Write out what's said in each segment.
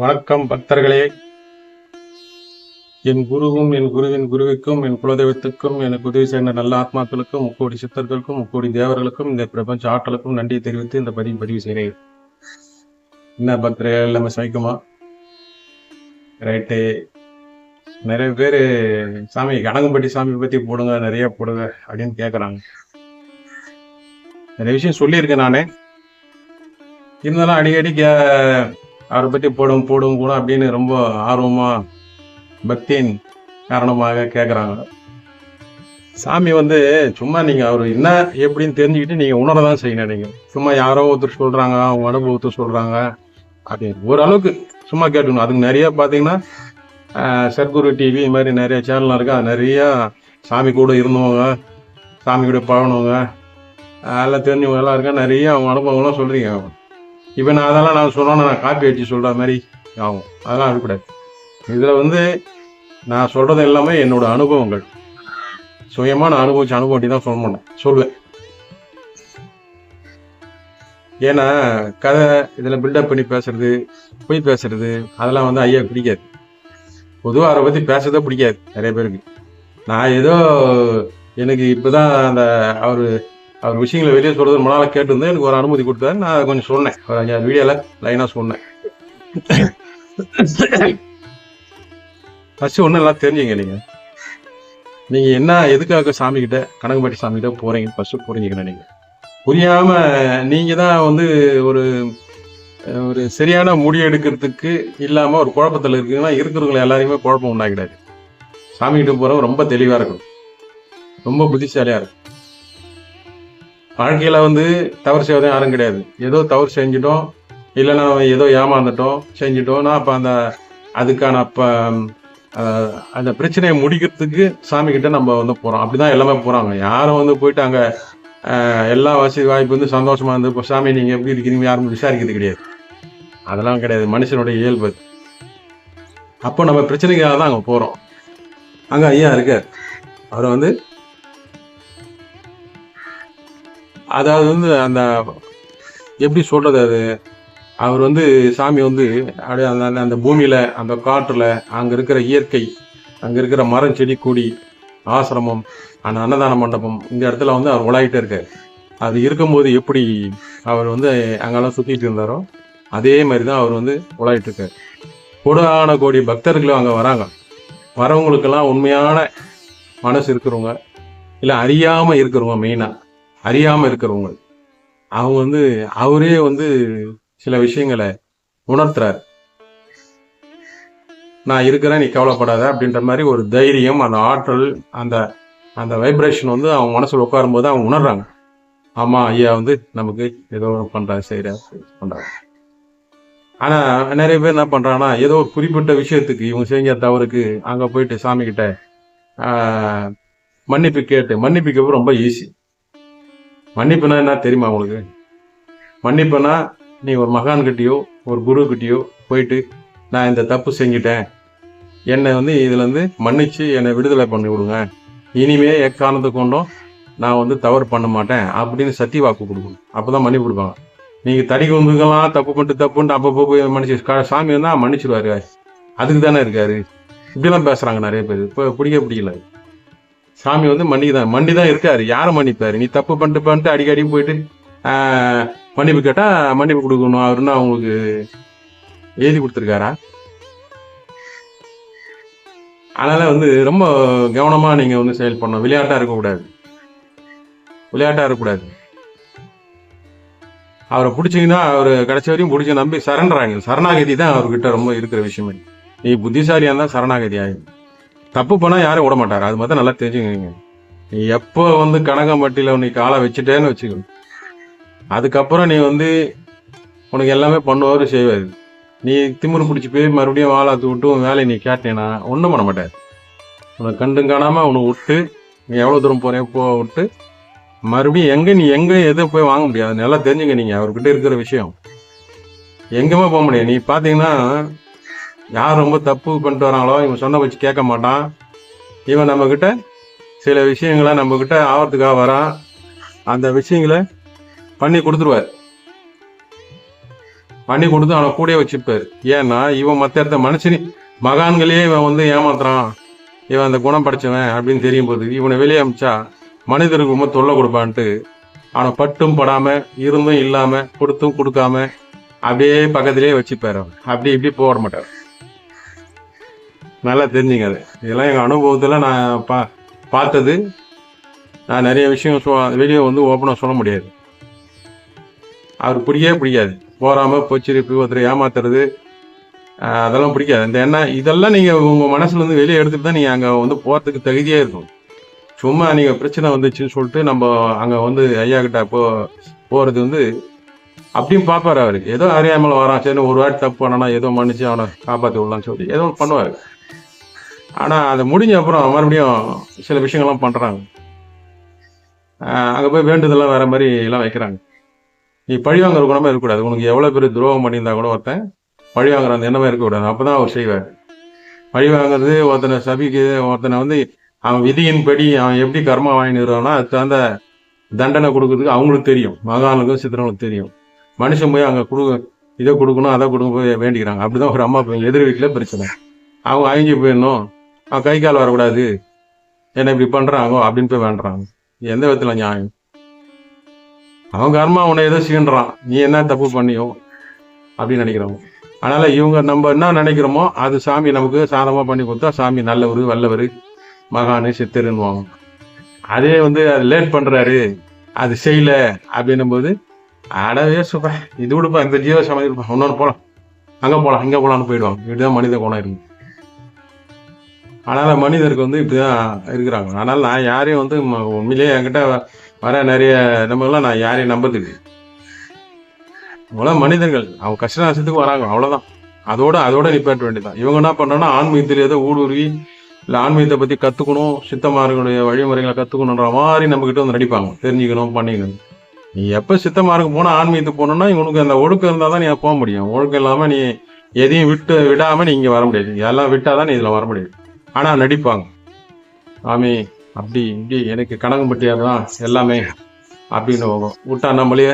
வணக்கம் பக்தர்களே. என் குருவும் என் குருவின் குருவிற்கும் என் குலதெய்வத்துக்கும் எனக்கு உதவி செய்த நல்ல ஆத்மாக்களுக்கும் முக்கோடி சித்தர்களுக்கும் முக்கோடி தேவர்களுக்கும் இந்த பிரபஞ்ச ஆற்றலுக்கும் நன்றி தெரிவித்து இந்த பதிவு செய்கிறேன். என்ன பக்தர்கள் நம்ம சமைக்குமா? ரைட்டு. நிறைய பேர் சாமி கனகம்பட்டி சாமி பற்றி போடுங்க, நிறைய போடுங்க அப்படின்னு கேட்குறாங்க. நிறைய விஷயம் சொல்லியிருக்கேன் நானே. இருந்தாலும் அடிக்கடி அவரை பற்றி போடும் கூட அப்படின்னு ரொம்ப ஆர்வமா பக்தியின் காரணமாக கேட்குறாங்க. சாமி சும்மா நீங்கள் அவர் என்ன எப்படின்னு தெரிஞ்சுக்கிட்டு நீங்கள் உணரதான் செய்யணும். நீங்கள் சும்மா யாரோ ஒருத்தர் சொல்கிறாங்க, அவங்க அனுபவத்தை சொல்கிறாங்க அப்படின்னு ஓரளவுக்கு சும்மா கேட்டுக்கணும். அதுக்கு நிறைய பார்த்தீங்கன்னா சத்குரு டிவி இது மாதிரி நிறைய சேனல்லாம் இருக்குது. அது நிறையா சாமி கூட இருந்தவங்க, சாமி கூட பழனவங்க, எல்லாம் தெரிஞ்சவங்க எல்லாம் இருக்கா, நிறைய அவங்க அனுபவங்கள்லாம் சொல்கிறீங்க. இப்போ நான் சொல்லணும், நான் காப்பி அடிச்சு சொல்கிற மாதிரி ஆகும். அதெல்லாம் இருக்கக்கூடாது. இதில் நான் சொல்கிறது எல்லாமே என்னோட அனுபவங்கள். சுயமாக நான் அனுபவட்டி தான் சொல்லுவேன். ஏன்னா கதை இதில் பில்டப் பண்ணி பேசுறது, போய் பேசுறது அதெல்லாம் ஐயா பிடிக்காது. பொதுவாக அவரை பற்றி பேசுறதே பிடிக்காது நிறைய பேருக்கு. நான் ஏதோ எனக்கு இப்போதான் அவர் விஷயங்களை வெளியே சொல்றது ரொம்ப நாளாக கேட்டிருந்தேன். எனக்கு ஒரு அனுமதி கொடுத்தாரு. நான் கொஞ்சம் சொன்னேன், வீடியோவில் லைனாக சொன்னேன். ஃபஸ்ட்டு ஒன்றும் எல்லாம் தெரிஞ்சுங்க. நீங்கள் என்ன எதுக்காக சாமிக்கிட்ட கனகம்பட்டி சாமிக்கிட்ட போகிறீங்கன்னு ஃபஸ்ட்டு புரிஞ்சுக்கணும். நீங்கள் புரியாமல் நீங்கள் தான் ஒரு சரியான முடிவு எடுக்கிறதுக்கு இல்லாமல் ஒரு குழப்பத்தில் இருக்குங்கன்னா இருக்கிறவங்களை எல்லாரையுமே குழப்பம் உண்டாக்கிடாது. சாமிக்கிட்ட போகிறவங்க ரொம்ப தெளிவாக இருக்கணும், ரொம்ப புத்திசாலியாக இருக்கும். வாழ்க்கையில் தவறு செய்வதும் யாரும் கிடையாது. ஏதோ தவறு செஞ்சிட்டோம், இல்லைன்னா ஏதோ ஏமாந்துட்டோம் செஞ்சிட்டோம்னா அப்போ அதுக்கான அந்த பிரச்சனையை முடிக்கிறதுக்கு சாமிக்கிட்ட நம்ம போகிறோம். அப்படி தான் எல்லாமே போகிறாங்க. யாரும் போயிட்டு அங்கே எல்லா வசதி வாய்ப்பு சந்தோஷமாக இப்போ சாமி நீங்கள் எப்படி இருக்கிறீங்க யாரும் விசாரிக்கிறது கிடையாது. அதெல்லாம் கிடையாது, மனுஷனுடைய இயல்பு. அப்போ நம்ம பிரச்சனைக்காக தான் அங்கே போகிறோம். அங்கே ஐயா இருக்கார். அவர் அதாவது அந்த எப்படி சொல்றது, அவர் சாமி அப்படியே அந்த பூமியில அந்த காற்றுல அங்க இருக்கிற இயற்கை, அங்க இருக்கிற மரம் செடி கொடி ஆசிரமம், அந்த அன்னதான மண்டபம், இந்த இடத்துல அவர் உலாயிட்டே இருக்காரு. அது இருக்கும்போது எப்படி அவர் அங்கெல்லாம் சுத்திட்டு இருந்தாரோ அதே மாதிரி தான் அவர் உலாயிட்டு இருக்காரு. கோடான கோடி பக்தர்களும் அங்க வராங்க. வரவங்களுக்கெல்லாம் உண்மையான மனசு இருக்கிறவங்க, இல்லை அறியாம இருக்கிறவங்க, மெயினா அறியாம இருக்கிறவங்க, அவங்க அவரே சில விஷயங்களை உணர்த்துறாரு. நான் இருக்கிறேன், நீ கவலைப்படாத அப்படின்ற மாதிரி ஒரு தைரியம், அந்த ஆற்றல், அந்த அந்த வைப்ரேஷன் அவங்க மனசுல உட்காரும் போது அவங்க உணர்றாங்க. ஆமா ஐயா நமக்கு ஏதோ பண்றாரு, பண்றாங்க. ஆனா நிறைய பேர் என்ன பண்றாங்கன்னா, ஏதோ ஒரு குறிப்பிட்ட விஷயத்துக்கு இவங்க செஞ்ச தவறுக்கு அங்க போயிட்டு சாமி கிட்ட மன்னிப்பு கேட்க ரொம்ப ஈஸி. மன்னிப்புனா என்ன தெரியுமா உங்களுக்கு? மன்னிப்புனா நீ ஒரு மகான்கிட்டயோ ஒரு குரு கிட்டயோ போயிட்டு நான் இந்த தப்பு செஞ்சுட்டேன், என்னை இதுல மன்னிச்சு என்னை விடுதலை பண்ணி விடுங்க, இனிமே எக்காரணத்தை கொண்டும் நான் தவறு பண்ண மாட்டேன் அப்படின்னு சத்திய வாக்கு கொடுக்கணும். அப்பதான் மன்னிப்பு கொடுப்பாங்க. நீங்க தடி கொண்டுக்கலாம் தப்புன்ட்டு அப்பப்போ போய் மன்னிச்சு சாமி மன்னிச்சிடுவாரு, அதுக்கு தானே இருக்காரு. இப்படிலாம் பேசுறாங்க நிறைய பேர். இப்போ பிடிக்கல. சாமி மன்னி தான் இருக்காரு. யாரை மன்னிப்பாரு? நீ தப்பு பண்ணிட்டு அடிக்கடி போயிட்டு மன்னிப்பு கேட்டா மன்னிப்பு கொடுக்கணும் அவருன்னா அவங்களுக்கு எழுதி கொடுத்துருக்காரா? அதனால ரொம்ப கவனமா நீங்க செயல் பண்ணணும். விளையாட்டா இருக்கக்கூடாது. அவரை பிடிச்சிங்கன்னா அவர் கடைசி வரையும் பிடிச்சி நம்பி சரணாகதி தான் அவர்கிட்ட ரொம்ப இருக்கிற விஷயமே. நீ புத்திசாலியா இருந்தா சரணாகதி ஆகும். தப்பு பண்ணா யாரும் விட மாட்டாரு. அது மாதிரி நல்லா தெரிஞ்சுக்கங்க. நீ எப்போ கனகம்பட்டியில நீ காலை வச்சுட்டேன்னு வச்சுக்கணும், அதுக்கப்புறம் நீ உனக்கு எல்லாமே பண்ணுவாரு செய்வாரு. நீ திமிரு பிடிச்சி போய் மறுபடியும் வாழாத்து விட்டு உன் வேலையை நீ கேட்டேன்னா ஒன்றும் பண்ண மாட்டாரு. உனக்கு கண்டும் காணாம உனக்கு விட்டு நீ எவ்வளோ தூரம் போறேன் போ விட்டு மறுபடியும் நீ எங்கே எதுவும் போய் வாங்க முடியாது. நல்லா தெரிஞ்சுங்க. நீங்கள் அவர்கிட்ட இருக்கிற விஷயம் எங்கேயுமே போக முடியாது. நீ பார்த்தீங்கன்னா யார் ரொம்ப தப்பு பண்ணிட்டு வராங்களோ இவன் சொன்ன வச்சு கேட்க மாட்டான். இவன் நம்மக்கிட்ட சில விஷயங்களை நம்மக்கிட்ட ஆகிறதுக்காக வரான். அந்த விஷயங்களை பண்ணி கொடுத்துருவார். பண்ணி கொடுத்து அவனை கூடயே வச்சுப்பாரு. ஏன்னா இவன் மற்ற இடத்த மனுஷனி மகான்களே இவன் வந்து ஏமாத்துறான், இவன் அந்த குணம் படைச்சவன் அப்படின்னு தெரியும் போது இவனை வெளியே அமிச்சா மனிதருக்கு ரொம்ப தொல்லை கொடுப்பான்ட்டு அவனை பட்டும் படாம இருந்தும் இல்லாம கொடுத்தும் கொடுக்காம அப்படியே பக்கத்திலேயே வச்சுப்பாரு. அவன் அப்படி இப்படி போட மாட்டார். நல்லா தெரிஞ்சுங்க. அது இதெல்லாம் எங்கள் அனுபவத்தில் நான் பார்த்தது. நான் நிறைய விஷயம் வெளியே வந்து ஓப்பனாக சொல்ல முடியாது. அவருக்கு பிடிக்காது. போறாமல் பொச்சிருப்பு ஒருத்தர் ஏமாத்துறது அதெல்லாம் பிடிக்காது. இந்த என்ன இதெல்லாம் நீங்கள் உங்கள் மனசுலேருந்து வெளியே எடுத்துட்டு தான் நீங்கள் அங்கே வந்து போகிறதுக்கு தகுதியாக இருக்கும். சும்மா நீங்கள் பிரச்சனை வந்துச்சுன்னு சொல்லிட்டு நம்ம அங்கே வந்து ஐயா கிட்ட போகிறது வந்து அப்படியும் பார்ப்பார். அவர் ஏதோ அறியாமல் வரான், சரி ஒரு வாட்டி தப்பு பண்ணனா ஏதோ மன்னிச்சு அவனை காப்பாற்றி விடலான்னு சொல்லி ஏதோ பண்ணுவார். ஆனால் அதை முடிஞ்ச அப்புறம் மறுபடியும் சில விஷயங்கள்லாம் பண்ணுறாங்க. அங்கே போய் வேண்டுதெல்லாம் வேற மாதிரி எல்லாம் வைக்கிறாங்க. நீ பழி வாங்குற குணமே இருக்கக்கூடாது. உனக்கு எவ்வளோ பேர் துரோகம் பண்ணியிருந்தா கூட ஒருத்தன் பழி வாங்குற அந்த எண்ணமே இருக்கக்கூடாது. அப்போ தான் அவர் செய்வார். பழி வாங்குறது ஒருத்தனை சபிக்கு, ஒருத்தனை வந்து அவன் விதியின்படி அவன் எப்படி கர்மா வாங்கிடுறான்னா அது தகுந்த தண்டனை கொடுக்கறதுக்கு அவங்களுக்கு தெரியும். மகானுக்கும் சித்திரங்களுக்கும் தெரியும். மனுஷன் போய் அங்கே இதை கொடுக்கணும் அதை கொடுக்க போய் வேண்டிக்கிறாங்க. அப்படிதான் ஒரு அம்மா எதிர் வீட்டில் பிரச்சனை. அவங்க அழிஞ்சு போயிடணும், அவன் கை கால் வரக்கூடாது, என்ன இப்படி பண்ணுறாங்க அப்படின்னு போய் வேண்டுறாங்க. எந்த விதத்தில் நியாயம்? அவன் கர்மா உன்னை ஏதோ சீன்றான், நீ என்ன தப்பு பண்ணியோ அப்படின்னு நினைக்கிறோம். அதனால இவங்க நம்ம என்ன நினைக்கிறோமோ அது சாமி நமக்கு சாதமாக பண்ணி கொடுத்தா சாமி நல்லவர் வல்லவர் மகானு சித்தருன்னுவாங்க. அதே வந்து அது லேட் பண்ணுறாரு, அது செய்யல அப்படின்னும் போது அடவே சுப்பா இது விடுப்பா, இந்த ஜீவ சமாதி இருப்பா, இன்னொன்று போகலாம், அங்கே போகலாம் இங்கே போகலான்னு போயிடுவாங்க. இப்படிதான் மனித குணம் இருக்கு. அதனால் மனிதருக்கு வந்து இப்படிதான் இருக்கிறாங்க. அதனால் நான் யாரையும் வந்து உண்மையிலேயே என்கிட்ட வர நிறைய நம்மளாம் நான் யாரையும் நம்புறதுக்கு அவ்வளோ மனிதர்கள் அவங்க கஷ்ட நஷ்டத்துக்கு வராங்க, அவ்வளோதான். அதோட நிப்பாட்ட வேண்டியதான். இவங்க என்ன பண்ணுறோன்னா ஆன்மீகத்தில் ஏதோ ஊடுருவி இல்லை ஆன்மீகத்தை பற்றி கற்றுக்கணும், சித்தமார்களுடைய வழிமுறைகளை கற்றுக்கணுன்ற மாதிரி நம்மக்கிட்ட வந்து நடிப்பாங்க. தெரிஞ்சுக்கணும் பண்ணிக்கணும். நீ எப்போ சித்தமாருக்கு போனால் ஆன்மீகத்துக்கு போகணுன்னா இவனுக்கு அந்த ஒழுக்கம் இருந்தால் தான் நீ போக முடியும். ஒழுக்கம் இல்லாமல் நீ எதையும் விடாமல் நீ இங்கே வர முடியாது. எல்லாம் விட்டால் தான் நீ இதில் வர முடியாது. ஆனால் நடிப்பாங்க, சாமி அப்படி இப்படி எனக்கு கணக்கம்பட்டியாக தான் எல்லாமே அப்படின்னு போகும். விட்டா நம்மளே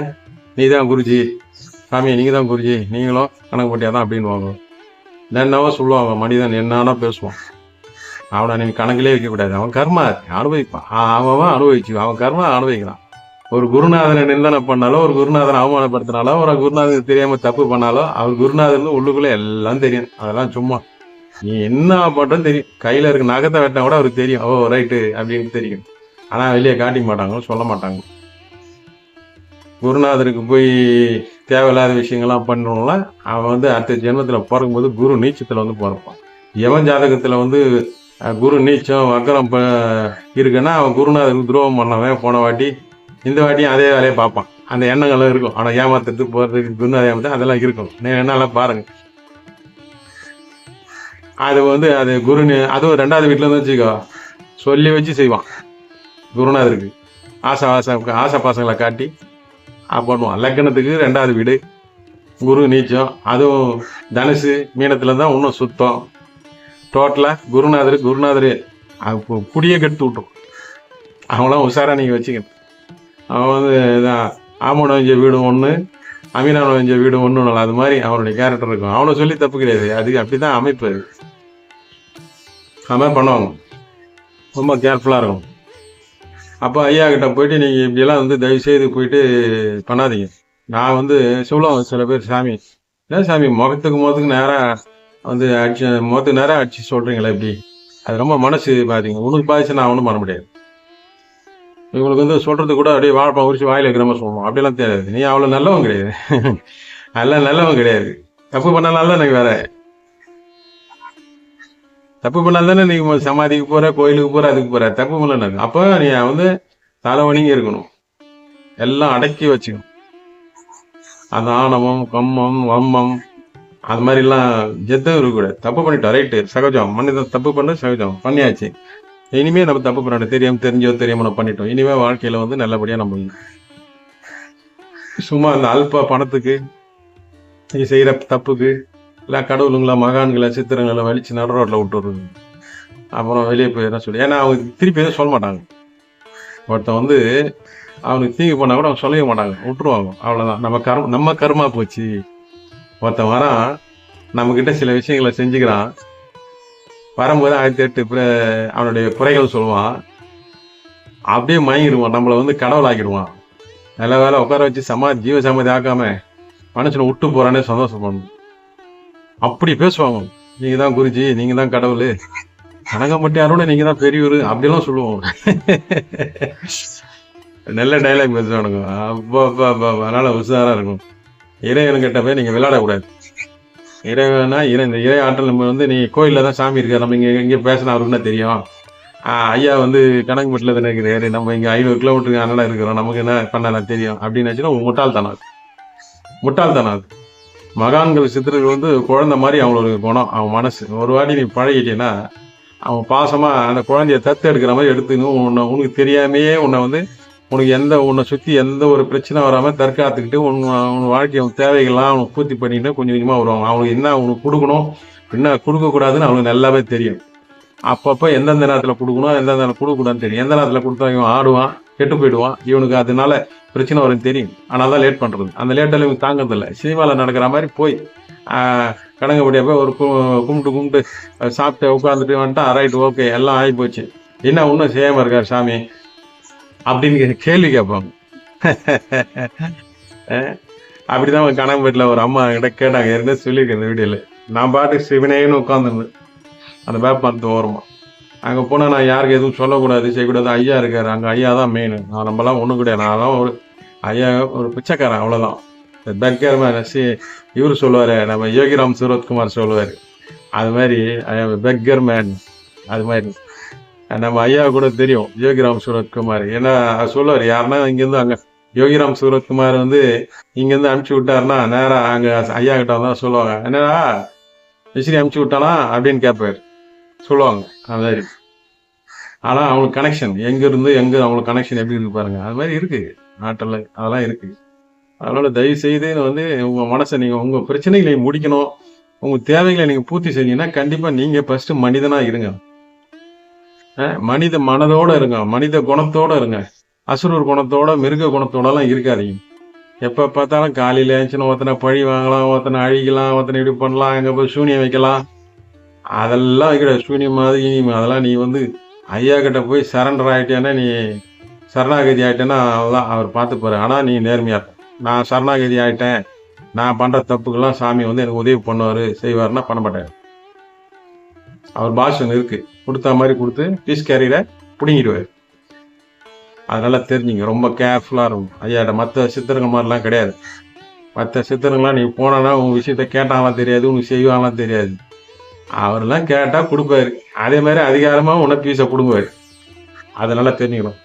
நீ தான் குருஜி, சாமி நீங்கள் தான் குருஜி, நீங்களும் கணக்கம்பட்டியாக தான் அப்படின்னு வாங்க. என்னவோ சொல்லுவாங்க, மனிதன் என்னன்னா பேசுவான். அவனை நீ கணக்கிலே வைக்கக்கூடாது. அவன் கர்மா அனுபவிப்பான். அவன் அனுபவிச்சு அவன் கர்மா அனுபவிக்கிறான். ஒரு குருநாதனை நிந்தனை பண்ணாலோ, ஒரு குருநாதனை அவமானப்படுத்தினாலோ, ஒரு குருநாதனுக்கு தெரியாமல் தப்பு பண்ணாலோ அவர் குருநாதன் உள்ளுக்குள்ளே எல்லாம் தெரியும். அதெல்லாம் சும்மா நீ என்ன பண்ணுறன்னு தெரியும். கையில் இருக்க நகத்தை வெட்டினா கூட அவருக்கு தெரியும், ஓ ரைட்டு அப்படின்னு தெரியும். ஆனால் வெளியே காட்டிக்க மாட்டாங்க, சொல்ல மாட்டாங்க. குருநாதருக்கு போய் தேவையில்லாத விஷயங்கள்லாம் பண்ணணும்ல, அவன் வந்து அடுத்த ஜென்மத்தில் பிறக்கும்போது குரு நீச்சத்தில் வந்து பிறப்பான். எவன் ஜாதகத்தில் வந்து குரு நீச்சம் வக்கரம் இருக்குன்னா அவன் குருநாதருக்கு துரோகம் பண்ணவன் போன வாட்டி இந்த வாட்டியும் அதே வேலையை பார்ப்பான். அந்த எண்ணங்கள்லாம் இருக்கும். ஆனால் ஏமாத்துறதுக்கு போகிறதுக்கு குருநாத ஏமாத்த அதெல்லாம் இருக்கும். என்னெல்லாம் பாருங்க. அது வந்து அது அதுவும் 2வது வீட்டில் இருந்து வச்சுக்கோ சொல்லி வச்சு செய்வான். குருநாதருக்கு ஆசை பாசங்களை காட்டி பண்ணுவான். லக்கணத்துக்கு 2வது வீடு குரு நீச்சம், அதுவும் தனுசு மீனத்துல தான் இன்னும் சுத்தம். டோட்டலாக குருநாதர் குடியே கெடுத்து விட்டுரும். அவங்களாம் உஷாரா நீங்கள் வச்சுக்கணும். அவன் வந்து ஆமோன வஞ்ச வீடு ஒன்று, அமீனான வஞ்ச வீடு ஒன்று, அது மாதிரி அவனுடைய கேரக்டர் இருக்கும். அவனை சொல்லி தப்பு கிடையாது. அது அப்படிதான் அமைப்பு. அது மாதிரி பண்ணுவாங்க. ரொம்ப கேர்ஃபுல்லாக இருக்கும். அப்போ ஐயா கிட்ட போயிட்டு நீங்கள் இப்படியெல்லாம் வந்து தயவுசெய்து போயிட்டு பண்ணாதீங்க. நான் வந்து சொல்லுவாங்க சில பேர், சாமி என்ன சாமி முகத்துக்கு நேராக வந்து முகத்துக்கு நேராக அடிச்சு சொல்கிறீங்களா இப்படி? அது ரொம்ப மனசு பாதிங்க. உனக்கு பாதிச்சு நான் ஒன்றும் பண்ண முடியாது. இவங்களுக்கு வந்து சொல்கிறது கூட அப்படியே வாழைப்பழம் உரிச்சு வாயில் வைக்கிற மாதிரி சொல்லணும். அப்படிலாம் தெரியாது. நீ அவ்வளோ நல்லவன் கிடையாது. அதெல்லாம் நல்லவன் கிடையாது. தப்பு பண்ணனால எனக்கு வேற தப்பு பண்ணால் தானே நீங்கள் சமாதிக்கு போகிற, கோயிலுக்கு போகிற, அதுக்கு போகிற. தப்பு பண்ணல அப்போ நீ வந்து தலைவணிங்க இருக்கணும், எல்லாம் அடக்கி வச்சுக்கணும். அந்த ஆணவம் கம்மம் வம்மம் அது மாதிரிலாம் எதுவும் இருக்கக்கூடாது. தப்பு பண்ணிட்டோம், ரைட்டு, சகஜம். மனிதன் தப்பு பண்ண சகஜம், பண்ணியாச்சு. இனிமேல் நம்ம தப்பு பண்ணணும். தெரியாமல் நம்ம பண்ணிட்டோம். இனிமேல் வாழ்க்கையில் வந்து நல்லபடியாக நம்ம சும்மா அந்த அல்ப பணத்துக்கு நீ செய்கிற தப்புக்கு இல்லை கடவுளுங்களா மகான்களை சித்திரங்களை வலிச்சு நடு ரோட்டில் விட்டு வருது. அப்புறம் வெளியே போய் என்ன சொல்லி, ஏன்னா அவங்க திருப்பி எதுவும் சொல்ல மாட்டாங்க. ஒருத்தன் வந்து அவனுக்கு தீங்கு பண்ணால் கூட அவங்க சொல்லவே மாட்டாங்க, விட்டுருவாங்க. அவ்வளோதான். நம்ம கர்மா போச்சு ஒருத்தன் வரான், நம்மக்கிட்ட சில விஷயங்களை செஞ்சுக்கிறான். வரும்போது 1008 அவனுடைய குறைகள் சொல்லுவான். அப்படியே மயங்கிடுவான், நம்மளை வந்து கடவுள் ஆக்கிடுவான். நல்ல வேலை உட்கார வச்சு ஜீவ சமாதி ஆக்காம மனுஷனை விட்டு போறானே சந்தோஷப்படணும். அப்படி பேசுவாங்க. நீங்க தான் குருஜி, நீங்க தான் கடவுள், கனகம்பட்டி அருணை நீங்க தான் பெரியவர், அப்படிலாம் சொல்லுவோம். நல்ல டைலாக் பேசுவானுங்க. அதனால உஷாரா இருக்கும். இறைவன் கிட்ட போய் நீங்க விளையாடக்கூடாது. இறைவனா இந்த இறை ஆற்றல் நம்ம வந்து நீ கோயில்ல தான் சாமி இருக்காரு, நம்ம இங்க பேசினா அவருக்கு என்ன தெரியும்? ஐயா வந்து கனகம்பட்டில தானே இருக்கிறாரு, நம்ம இங்க 500 கிலோமீட்டருக்கு அண்ணா இருக்கிறோம், நமக்கு என்ன பண்ண தெரியும் அப்படின்னு வச்சுன்னா முட்டாள்தானது. முட்டாள்தானது. மகான்கள் சித்தர்கள் வந்து குழந்தை மாதிரி அவங்களோட குணம், அவன் மனசு. ஒரு வாட்டி நீ பழகிட்டீங்கன்னா அவன் பாசமா அந்த குழந்தைய தத்து எடுக்கிற மாதிரி எடுத்துன்னு உனக்கு தெரியாமையே உன்னை சுத்தி எந்த ஒரு பிரச்சனை வராம தற்காத்துக்கிட்டு உன் வாழ்க்கை தேவைகள்லாம் அவனுக்கு பூர்த்தி பண்ணிட்டு கொஞ்சம் கொஞ்சமா வருவாங்க. அவனுக்கு என்ன அவனுக்கு கொடுக்கணும், என்ன கொடுக்க கூடாதுன்னு அவனுக்கு நல்லாவே தெரியும். அப்பப்போ எந்தெந்த நேரத்துல கொடுக்கணும், எந்தெந்த நேரம் கொடுக்கக்கூடாதுன்னு தெரியும். எந்த நேரத்துல கொடுத்தா இவன் ஆடுவான், கெட்டு போயிடுவான், இவனுக்கு அதனால பிரச்சனை வரும் தெரியும். ஆனால் தான் லேட் பண்றது. அந்த லேட்டில் இவங்க தாங்கறதில்லை. சினிமாவில் நடக்கிற மாதிரி போய் கனகம்பட்டியை போய் ஒரு கும்பிட்டு சாப்பிட்டு உட்காந்துட்டு வந்துட்டான். ரைட், ஓகே, எல்லாம் ஆகி போச்சு, என்ன இன்னும் செய்யாம இருக்கார் சாமி அப்படின்னு கேள்வி கேட்பாங்க. அப்படிதான் கனகம்பட்டியில் ஒரு அம்மா கிட்ட கேட்டாங்க, ஏற்கனவே சொல்லியிருக்கேன் இந்த வீடியோல. நான் பாட்டு சிவனேன்னு உட்காந்துருந்தேன் அந்த வேப்பமரத்து ஓரமா. அங்கே போனால் நான் யாருக்கு எதுவும் சொல்லக்கூடாது, செய்யக்கூடாது. ஐயா இருக்காரு அங்கே, ஐயா தான் மெயின். நான் நம்மளாம் ஒன்றும் கிடையாது, நான் தான் ஒரு ஐயா, ஒரு பிச்சைக்காரன், அவ்வளோதான். பெக்கர் மேன் இவர் சொல்லுவார், நம்ம யோகிராம் சூரத்குமார் சொல்லுவார், அது மாதிரி பெக்கர் மேன். அது மாதிரி நம்ம ஐயா கூட தெரியும் யோகிராம் சூரத்குமார். ஏன்னா சொல்லுவார், யாருன்னா இங்கேருந்து அங்கே யோகிராம் சூரத்குமார் வந்து இங்கேருந்து அனுப்பிச்சி விட்டாருன்னா நேராக அங்கே ஐயா கிட்ட வந்தால் சொல்லுவாங்க, என்னடா விசிறி அனுப்பிச்சி விட்டானா அப்படின்னு கேட்பார், சொல்லுவாங்க. அது மாதிரி. ஆனால் அவங்களுக்கு கனெக்ஷன் எங்கேருந்து எங்கே அவங்களுக்கு கனெக்ஷன் எப்படி இருக்கு பாருங்க. அது மாதிரி இருக்கு நாட்டில், அதெல்லாம் இருக்கு. அதனால தயவு செய்து வந்து உங்க மனசை உங்க பிரச்சனைகளை முடிக்கணும், உங்க தேவைகளை நீங்க பூர்த்தி செஞ்சீங்கன்னா கண்டிப்பா நீங்க ஃபர்ஸ்ட் மனிதனா இருங்க. மனித மனதோட இருங்க, மனித குணத்தோட இருங்க. அசுரர் குணத்தோட மிருக குணத்தோடலாம் இருக்காதீங்க. எப்போ பார்த்தாலும் காலையில் ஏஞ்சினா ஒருத்தனை பழி வாங்கலாம், ஒருத்தனை அழிக்கலாம், ஒருத்தனை இப்படி பண்ணலாம், அங்கே போய் சூனியம் வைக்கலாம், அதெல்லாம் வைக்கிற சூனியம் அதெல்லாம் நீ வந்து ஐயா கிட்ட போய் சரண்டர் ஆகிட்டேன்னா, நீ சரணாகதி ஆகிட்டேன்னா அவ்வளோதான், அவர் பார்த்துப்பாரு. ஆனால் நீ நேர்மையாக நான் சரணாகதி ஆகிட்டேன், நான் பண்ணுற தப்புக்கெல்லாம் சாமி வந்து எனக்கு உதவி பண்ணுவார் செய்வார்னா பண்ண மாட்டார். அவர் பாஷன் இருக்கு, கொடுத்த மாதிரி கொடுத்து பீஸ் கேரியரை பிடிங்கிடுவார். அதனால தெரிஞ்சுங்க, ரொம்ப கேர்ஃபுல்லாக இருக்கும் ஐயாட்ட. மற்ற சித்தர்கள் மாதிரிலாம் கிடையாது. மற்ற சித்தர்கள்லாம் நீ போனா உன் விஷயத்த கேட்டாலாம் தெரியாது, உனக்கு செய்வாங்களாம் தெரியாது. அவரெல்லாம் கேட்டால் கொடுப்பாரு, அதே மாதிரி அதிகாரமாக உனக்கு பீஸை கொடுங்குவார். அதனால தெரிஞ்சுக்கணும்.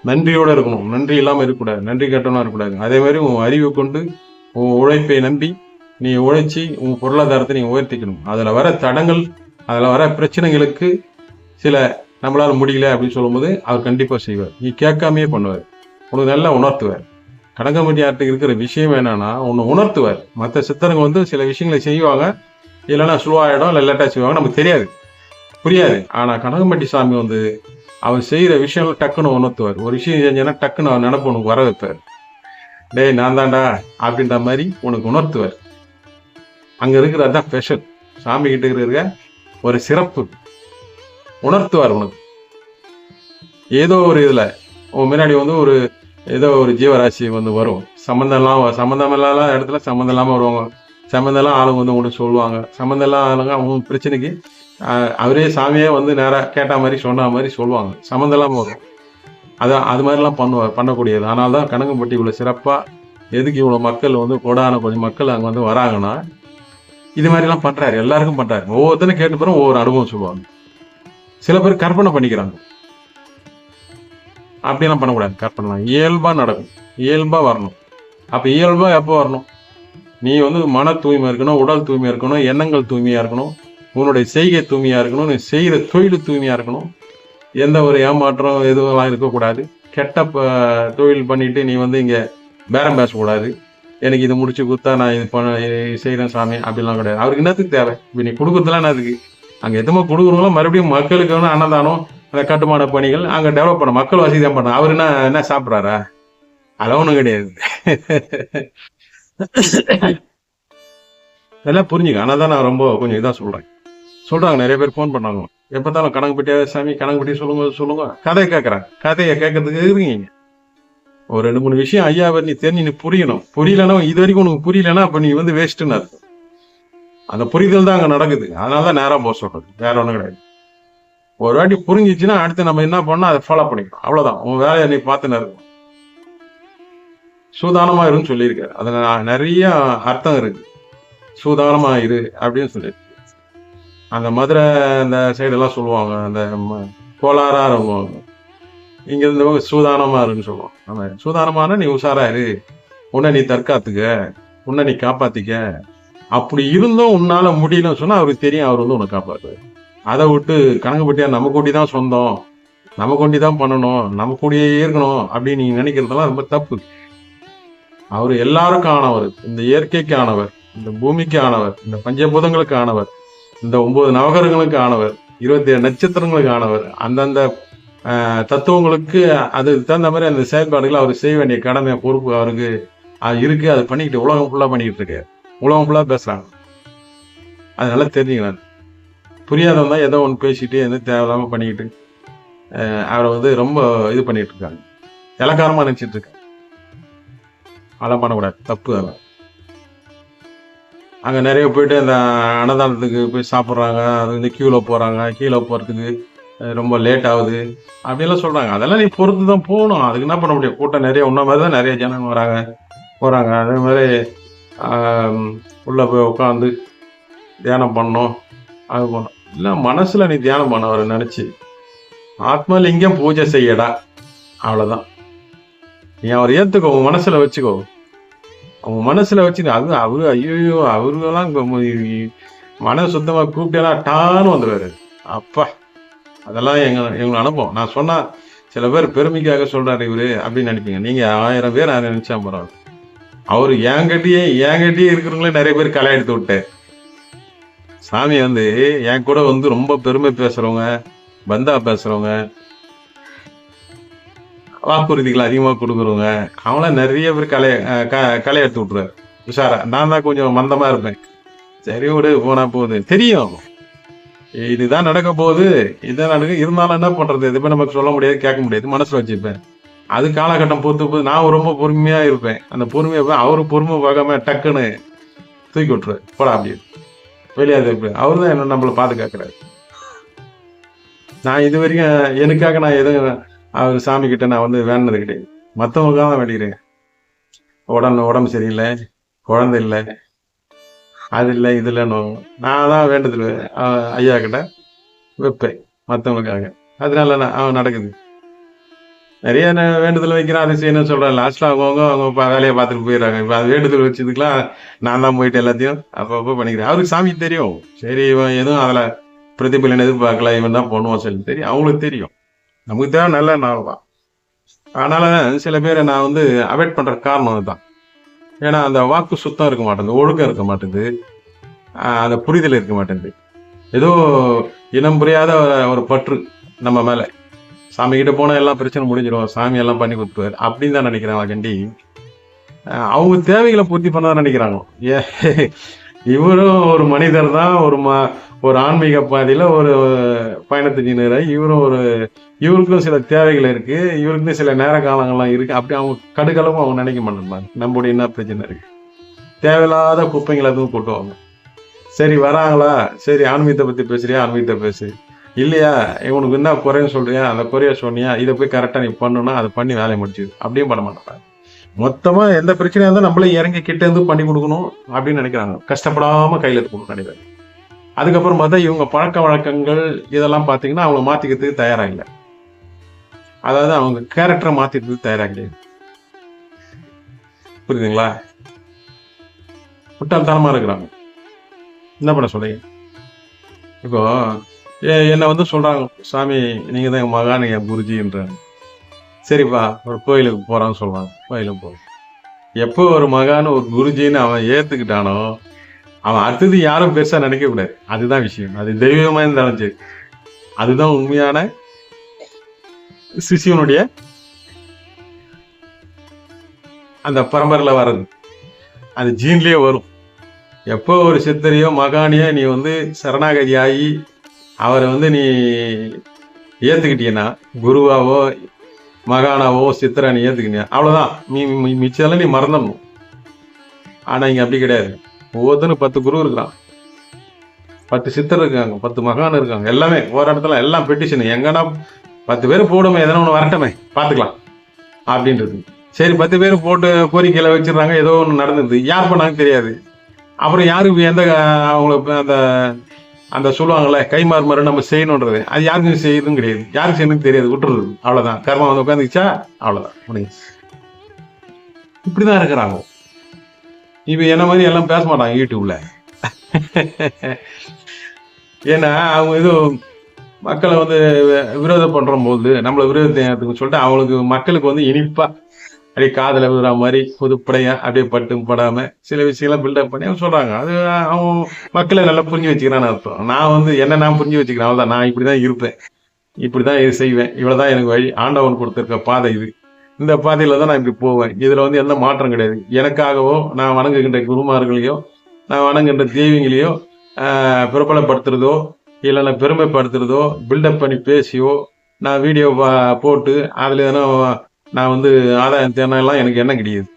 நன்றியோடு இருக்கணும், நன்றி இல்லாமல் இருக்கக்கூடாது, நன்றி கட்டணம் இருக்கக்கூடாது. அதே மாதிரி உன் அறிவை கொண்டு உன் உழைப்பை நம்பி நீ உழைச்சி உன் பொருளாதாரத்தை நீ உயர்த்திக்கணும். அதில் வர தடங்கள், அதில் வர பிரச்சனைகளுக்கு சில நம்மளால முடியல அப்படின்னு சொல்லும்போது அவர் கண்டிப்பாக செய்வார். நீ கேட்காமையே பண்ணுவார், உனக்கு நல்லா உணர்த்துவார். கனகம்பட்டி ஆற்றுக்கு இருக்கிற விஷயம் என்னன்னா ஒன்று உணர்த்துவார். மற்ற சித்தருங்க வந்து சில விஷயங்களை செய்வாங்க, இல்லைன்னா ஸ்லோவாகிடும், இல்லை லேட்டாக செய்வாங்க, நமக்கு தெரியாது, புரியாது. ஆனால் கனகம்பட்டி சாமி வந்து அவர் செய்கிற விஷயங்கள் டக்குன்னு உணர்த்துவார். ஒரு விஷயம் செஞ்சேன்னா டக்குன்னு அவர் நினப்பு உனக்கு வர வைப்பார். டேய் நான் தான்டா அப்படின்ற மாதிரி உனக்கு உணர்த்துவார். அங்கே இருக்கிறது தான் ஸ்பெஷல், சாமி கிட்ட இருக்கிற ஒரு சிறப்பு. உணர்த்துவார் உனக்கு. ஏதோ ஒரு இதில் உன் முன்னாடி வந்து ஏதோ ஒரு ஜீவராசி வந்து வரும், சம்மந்தம் இல்லாத இடத்துல சம்மந்தம் இல்லாமல் வருவாங்க, சம்மந்தம் எல்லாம் ஆளுங்க வந்து உங்கள்கிட்ட சொல்லுவாங்க, சம்மந்தம் எல்லாம் ஆளுங்க அவங்க பிரச்சனைக்கு அவரே சாமியே வந்து நேராக கேட்ட மாதிரி சொன்ன மாதிரி சொல்லுவாங்க, சம்மந்தம் இல்லாமல் வரும். அது மாதிரிலாம் பண்ணக்கூடியது. ஆனால் தான் கனகம்பட்டி இவ்வளோ சிறப்பாக, எதுக்கு இவ்வளோ மக்கள் வந்து கொஞ்சம் மக்கள் அங்கே வந்து வராங்கன்னா இது மாதிரிலாம் பண்ணுறாரு, எல்லாருக்கும் பண்ணுறாரு. ஒவ்வொருத்தரும் கேட்டு பிறகு ஒவ்வொரு அனுபவம் சொல்லுவாங்க. சில பேர் கற்பனை பண்ணிக்கிறாங்க, அப்படியெல்லாம் பண்ணக்கூடாது. கற்பனைலாம் இயல்பாக நடக்கும், இயல்பாக வரணும். அப்போ இயல்பாக எப்போ வரணும்? நீ வந்து மன தூய்மை இருக்கணும், உடல் தூய்மை இருக்கணும், எண்ணங்கள் தூய்மையாக இருக்கணும், உன்னுடைய செய்கை தூய்மையாக இருக்கணும், நீ செய்கிற தொழில் தூய்மையாக இருக்கணும், எந்த ஒரு ஏமாற்றம் எதுவெல்லாம் இருக்கக்கூடாது. கெட்ட தொழில் பண்ணிட்டு நீ வந்து இங்கே பேரம் பேசக்கூடாது. எனக்கு இதை முடிச்சு கொடுத்தா நான் இது செய்கிறேன் சாமி அப்படிலாம் கிடையாது. அவருக்கு என்னத்துக்கு தேவை? இப்போ நீ கொடுக்குறதுலாம் என்னதுக்கு? அங்கே எதுவுமே கொடுக்குறவங்களோ மறுபடியும் மக்களுக்கு வந்து அன்னதானம், அந்த கட்டுமான பணிகள் அங்கே டெவலப் பண்ண, மக்கள் வசதி தான் பண்ண. அவர் என்ன சாப்பிட்றாரா? அதெல்லாம் ஒன்றும் கிடையாது. இதெல்லாம் புரிஞ்சுக்க. ஆனால் தான் நான் ரொம்ப கொஞ்சம் இதாக சொல்றாங்க நிறைய பேர் ஃபோன் பண்ணாங்க. எப்போத்தாலும் கணக்கு பெட்டியா சாமி, கணக்கு பெட்டி சொல்லுங்க கதையை கேட்குறாங்க. கதையை கேட்கறதுக்கு இருக்கீங்க. ஒரு 2-3 விஷயம் ஐயாவை நீ தெரிஞ்சு நீ புரியணும். புரியலன்னா இது வரைக்கும் உனக்கு புரியலன்னா அப்போ நீ வேஸ்ட்டுன்னு அர்த்தம். அந்த புரிதல் தான் அங்கே நடக்குது. அதனால தான் நேராக போக சொல்றது, வேற ஒன்றும் கிடையாது. ஒரு வாட்டி புரிஞ்சிச்சுன்னா அடுத்து நம்ம என்ன பண்ணோம் அதை ஃபாலோ பண்ணிக்கணும். அவ்வளோதான். உன் வேலையை நீ பார்த்துன்னு இருக்கும். சூதானமா இருன்னு சொல்லியிருக்காரு. அதுல நிறைய அர்த்தம் இருக்கு. சூதானமா இரு அப்படின்னு சொல்லியிருக்கு. அந்த மதுரை அந்த சைடெல்லாம் சொல்லுவாங்க, அந்த கோளாரா சொல்லுவாங்க. இங்க இருந்தவங்க சூதானமா இருன்னு சொல்லுவோம். நம்ம சூதானமான நீ உஷாரா இரு, உன்னை நீ தற்காத்துக்க, உன்னை நீ காப்பாத்திக்க. அப்படி இருந்தும் உன்னால முடியலன்னு சொன்னா அவருக்கு தெரியும், அவர் உன்னை காப்பாத்துவார். அதை விட்டு கணக்கு பட்டியா நம்ம கூட்டி தான் சொந்தம், நம்ம கொண்டி தான் பண்ணணும், நம்ம கூடியே இருக்கணும் அப்படின்னு நீங்க நினைக்கிறதெல்லாம் ரொம்ப தப்பு. அவர் எல்லாருக்கும் ஆனவர், இந்த இயற்கைக்கு ஆனவர், இந்த பூமிக்கு ஆனவர், இந்த பஞ்சபூதங்களுக்கு ஆனவர், இந்த 9 நவகரங்களுக்கு ஆனவர், 27 நட்சத்திரங்களுக்கு ஆனவர். அந்தந்த தத்துவங்களுக்கு அதுக்கு தகுந்த மாதிரி அந்த செயல்பாடுகளை அவர் செய்ய வேண்டிய கடமை பொறுப்பு அவருக்கு இருக்கு. அது பண்ணிக்கிட்டு உலகம் ஃபுல்லா பண்ணிக்கிட்டு இருக்கு. உலகம் ஃபுல்லா பேசுறாங்க. அதனால தெரிஞ்சுக்கலாம். புரியாதவங்க தான் ஏதோ ஒன்று பேசிட்டு எந்த தேவையில்லாம பண்ணிக்கிட்டு அவரை ரொம்ப இது பண்ணிட்டு இருக்காங்க. இலக்காரமா நினைச்சிட்டு இருக்காங்க. அதெல்லாம் பண்ணக்கூடாது, தப்பு. அதெல்லாம் அங்கே நிறைய போயிட்டு அந்த அன்னதானத்துக்கு போய் சாப்பிட்றாங்க, அது கியூவில் போகிறாங்க, கீழே போகிறதுக்கு ரொம்ப லேட் ஆகுது அப்படிலாம் சொல்கிறாங்க. அதெல்லாம் நீ பொறுத்து தான் போகணும். அதுக்கு என்ன பண்ண முடியும்? கூட்டம் நிறைய உன்ன மாதிரி தான் நிறைய ஜனங்க போகிறாங்க. அதே மாதிரி உள்ளே போய் உட்காந்து தியானம் பண்ணணும், அது பண்ணணும். இல்லை மனசில் நீ தியானம் பண்ண அவரை நினச்சி ஆத்மலிங்கம் பூஜை செய்யடா, அவ்வளோதான். நீ அவர் ஏற்றுக்கோ, உன் மனசில் வச்சுக்கோ. அவங்க மனசுல வச்சு அது ஐயோ அவருலாம் மனசு சுத்தமா கூப்பிட்டா டான்னு வந்துடுவாரு. அப்பா அதெல்லாம் எங்களை அனுபவம். நான் சொன்னா சில பேர் பெருமைக்காக சொல்றாரு இவரு அப்படின்னு நினைப்பீங்க. நீங்க 1000 பேர் அதை நினைச்சா பரவாயில்ல. அவரு என்கிட்டயே இருக்கிறவங்களே நிறைய பேர் களை எடுத்து விட்டார். சாமி என் கூட ரொம்ப பெருமை பேசுறவங்க, பந்தா பேசுறவங்க, வாக்குறுதிகள் அதிகமாக கொடுக்குறவங்க, அவங்களாம் நிறைய பேர் களை எடுத்து விட்டுருவாரு. உஷாரா. நான் தான் கொஞ்சம் மந்தமா இருப்பேன். சரி விடு, போனா போகுது, தெரியும் இதுதான் நடக்க போகுது, இதுதான் நடக்க. இருந்தாலும் என்ன பண்றது? எதுவுமே நமக்கு சொல்ல முடியாது, கேட்க முடியாது, மனசுல வச்சுப்பேன். அது காலகட்டம் பொறுத்து நான் ரொம்ப பொறுமையா இருப்பேன். அந்த பொறுமையை அவரு பொறுமை பார்க்காம டக்குன்னு தூக்கி விட்டுருவாரு. போடா அப்படின்னு வெளியாது. அவரு தான் என்ன நம்மளை பாதுகாக்கிறாரு. நான் இது வரைக்கும் எனக்காக நான் எதுவும் அவர் சாமி கிட்ட நான் வேண்டது கிடையாது. மற்றவங்களுக்காக தான் வேண்டிக்கிறேன். உடம்பு சரியில்லை, குழந்தை இல்லை, அது இல்லை, இது இல்லைன்னு நான் தான் வேண்டதில்லை. ஐயா கிட்ட வைப்பேன் மற்றவங்களுக்காக. அதனால அவன் நடக்குது. நிறைய வேண்டுதல் வைக்கிறான், அது செய்யணும்னு சொல்றேன். லாஸ்ட்ல அவங்க வேலையை பார்த்துட்டு போயிடுறாங்க. இப்போ அது வேண்டுதல் வச்சதுக்கெல்லாம் நான் தான் போயிட்டு எல்லாத்தையும் அப்பப்போ பண்ணிக்கிறேன். அவருக்கு சாமி தெரியும். சரி இவன் எதுவும் அதில் பிரதிபலன் எதிர்பார்க்கல, இவன் தான் பண்ணுவான் சொல்லி தெரியும். அவங்களுக்கு தெரியும். நமக்கு தேவை நல்ல நாள் தான். அதனால சில பேரை நான் அவாய்ட் பண்ற காரணம் அதுதான். ஏன்னா அந்த வாக்கு சுத்தம் இருக்க மாட்டேங்குது, ஒழுக்கம் இருக்க மாட்டேங்குது, அந்த புரிதல் இருக்க மாட்டேங்குது. ஏதோ இனம் புரியாத ஒரு பற்று நம்ம மேல. சாமி கிட்ட போனா எல்லாம் பிரச்சனை முடிஞ்சிடும், சாமி எல்லாம் பண்ணி கொடுத்துருவாரு அப்படின்னு தான் நினைக்கிறாங்க. கண்டி அவங்க தேவைகளை பூர்த்தி பண்ணதான் நினைக்கிறாங்க. இவரும் ஒரு மனிதர் தான், ஒரு ஆன்மீக பாதையில ஒரு பயணத்தினர். இவருக்கும் சில தேவைகள் இருக்கு, இவருக்கும் சில நேர காலங்கள்லாம் இருக்கு. அப்படி அவங்க கடுகளவும் அவங்க நினைக்க மாட்டேன். நம்முடைய என்ன பிரச்சனை இருக்கு? தேவையில்லாத குப்பைங்களை எதுவும் கொட்டுவாங்க. சரி வராங்களா, சரி ஆன்மீகத்தை பத்தி பேசுறியா, ஆன்மீகத்தை பேசு. இல்லையா, இவனுக்கு என்ன குறைன்னு சொல்றியா, அந்த குறைய சொன்னியா, இதை போய் கரெக்டா நீ பண்ணுனா அதை பண்ணி வேலையை முடிச்சுது. அப்படியும் பண்ண மாட்டாங்க. மொத்தமா எந்த பிரச்சனையா இருந்தாலும் நம்மளே இறங்கி கிட்ட இருந்து பண்ணி கொடுக்கணும் அப்படின்னு நினைக்கிறாங்க. கஷ்டப்படாம கையில எடுக்கணும்னு நினைக்கிறாங்க. அதுக்கப்புறம் பார்த்தா இவங்க பழக்க வழக்கங்கள் இதெல்லாம் பார்த்தீங்கன்னா அவங்க மாத்திக்கிறதுக்கு தயாராக இல்லை. அதாவது அவங்க கேரக்டரை மாத்திக்கிறதுக்கு தயாராக கிடையாது. புரியுதுங்களா? முட்டாள்தனமா இருக்கிறாங்க. என்ன பண்ண சொல்றீங்க? இப்போ என்ன சொல்றாங்க, சாமி நீங்க தான் என் மகா, நீங்க குருஜின்றாங்க. சரிப்பா ஒரு கோயிலுக்கு போறான்னு சொல்றாங்க. கோயிலுக்கு போறோம். எப்போ ஒரு மகான்னு ஒரு குருஜின்னு அவன் ஏத்துக்கிட்டானோ அவன் அடுத்தது யாரும் பெருசா நினைக்க கூடாது. அதுதான் விஷயம். அது தெய்வமா இருந்தாலும் சரி, அதுதான் உண்மையான சிஷியனுடைய அந்த பரம்பரையில வர்றது. அது ஜீன்லேயே வரும். எப்போ ஒரு சித்தரையோ மகானியோ நீ வந்து சரணாகதி ஆகி அவரை வந்து நீ ஏற்றுக்கிட்டீங்கன்னா, குருவாவோ மகானாவோ சித்தரை நீ ஏற்றுக்கிட்டீங்க, அவ்வளோதான். மிச்சதெல்லாம் நீ மறந்துடணும். ஆனால் இங்கே அப்படி கிடையாது. ஒவ்வொருத்தரும் 10 குரு இருக்கிறான், 10 சித்தர் இருக்காங்க, 10 மகான் இருக்காங்க. எல்லாமே ஒரு இடத்துல எல்லாம் பெட்டிஷன். எங்கன்னா 10 பேர் போடுமே, எதனா ஒன்று வரட்டமே பார்த்துக்கலாம் அப்படின்றது. சரி, 10 பேர் போட்டு கோரிக்கையில் வச்சிடுறாங்க, ஏதோ ஒன்று நடந்தது, யார் பண்ணாங்க தெரியாது. அப்புறம் யாருக்கு எந்த அவங்களுக்கு அந்த அந்த சொல்லுவாங்கள்ல கைமாறு நம்ம செய்யணுன்றது, அது யாருக்கும் செய்யறதும் கிடையாது, யாருக்கு செய்யணும்னு தெரியாது, விட்டுறது. அவ்வளோதான். கர்மா வந்து உட்காந்துச்சா அவ்வளோதான், முடிஞ்சு. இப்படிதான் இருக்கிறாங்க. இப்போ என்ன மாதிரி எல்லாம் பேச மாட்டாங்க யூடியூப்ல. ஏன்னா அவங்க இது மக்களை வந்து விரோதம் பண்ற போது நம்மளை விரோதத்துக்கு சொல்லிட்டு அவங்களுக்கு மக்களுக்கு வந்து இனிப்பா அப்படியே காதல விடுற மாதிரி புதுப்படையா அப்படியே பட்டும் படாம சில விஷயங்களை பில்டப் பண்ணி அவங்க சொல்றாங்க. அது அவங்க மக்களை நல்லா புரிஞ்சு வச்சுக்கிறான்னு அர்த்தம். நான் வந்து என்ன நான் புரிஞ்சு வச்சுக்கிறேன், அவ்வளவுதான். நான் இப்படிதான் இருப்பேன், இப்படிதான் இது செய்வேன், இவ்வளவுதான் எனக்கு வழி, ஆண்டவன் கொடுத்திருக்க பாதை இது, இந்த பாதையில தான் நான் இப்படி போவேன், இதுல வந்து எந்த மாற்றம் கிடையாது. எனக்காகவோ நான் வணங்குகின்ற குருமார்களையோ நான் வணங்குகின்ற தெய்வங்களையோ பிரபலப்படுத்துறதோ இல்லைன்னா பெருமைப்படுத்துறதோ பில்டப் பண்ணி பேசியோ நான் வீடியோ போட்டு அதில் எதனா நான் வந்து ஆதாயம் தேனெல்லாம் எனக்கு என்ன கிடையாது.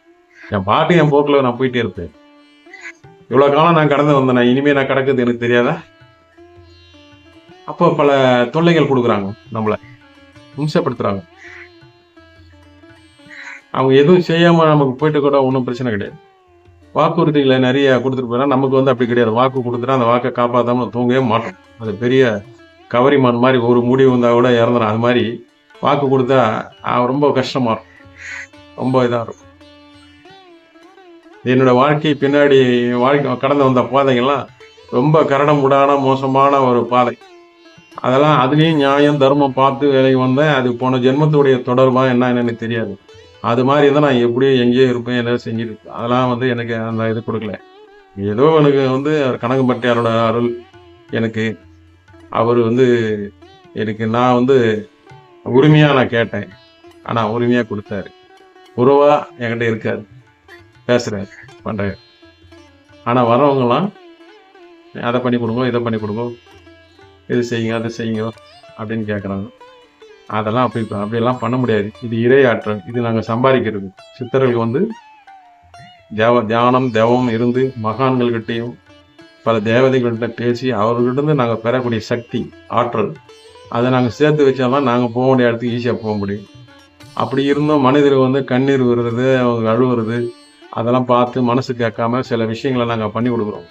என் பாட்டு என் போக்கில் நான் போயிட்டே இருப்பேன். இவ்வளோ காலம் நான் கடந்து வந்தேன், இனிமேல் நான் கிடக்குது எனக்கு தெரியாதா? அப்போ பல தொல்லைகள் கொடுக்குறாங்க, நம்மளை இம்சப்படுத்துறாங்க. அவங்க எதுவும் செய்யாம நமக்கு போயிட்டு கூட ஒன்றும் பிரச்சனை கிடையாது. வாக்குறுதிகளை நிறைய கொடுத்துட்டு போயிடா. நமக்கு வந்து அப்படி கிடையாது. வாக்கு கொடுத்துட்டா அந்த வாக்கை காப்பாற்றாம தூங்கவே மாட்டோம். அது பெரிய கவரிமான் மாதிரி, ஒரு முடிவு வந்தால் கூட இறந்துடும். அது மாதிரி வாக்கு கொடுத்தா ரொம்ப கஷ்டமா இருக்கும், ரொம்ப இதாக இருக்கும். என்னோட வாழ்க்கை பின்னாடி கடந்து வந்த பாதைகள்லாம் ரொம்ப கரடமுடான மோசமான ஒரு பாதை. அதெல்லாம் அதுலேயும் நியாயம் தர்மம் பார்த்து வேலைக்கு வந்தேன். அது போன ஜென்மத்துடைய தொடர்பா என்னன்னு தெரியாது. அது மாதிரி இருந்தால் நான் எப்படியோ எங்கேயோ இருப்பேன், என்ன செஞ்சுருப்பேன். அதெல்லாம் வந்து எனக்கு அந்த இது கொடுக்கல. ஏதோ எனக்கு வந்து கனகம்பட்டியாரோட அருள் எனக்கு, அவர் வந்து எனக்கு, நான் வந்து உரிமையாக நான் கேட்டேன், ஆனால் உரிமையாக கொடுத்தாரு. உறவா என்கிட்ட இருக்காரு, பேசுகிறாரு, பண்ணுறாரு. ஆனால் வரவங்களாம் அதை பண்ணி கொடுங்க, இதை பண்ணி கொடுங்க, இது செய்யுங்க, அதை செய்யுங்க அப்படின்னு கேட்குறாங்க. அதெல்லாம் அப்படியெல்லாம் பண்ண முடியாது. இது இறையாற்றல், இது நாங்கள் சம்பாதிக்கிறது. சித்தர்களுக்கு வந்து தியானம் தேவம் இருந்து மகான்கள்கிட்டையும் பல தேவதைகள்கிட்ட பேசி அவர்கிட்ட நாங்கள் பெறக்கூடிய சக்தி ஆற்றல், அதை நாங்கள் சேர்த்து வச்சாலும் நாங்கள் போக வேண்டிய இடத்துக்கு ஈஸியாக போக முடியும். அப்படி இருந்தும் மனிதர்கள் வந்து கண்ணீர் விடுறது, அவங்க அழுவுறது, அதெல்லாம் பார்த்து மனசு கேட்காம சில விஷயங்களை நாங்கள் பண்ணி கொடுக்குறோம்.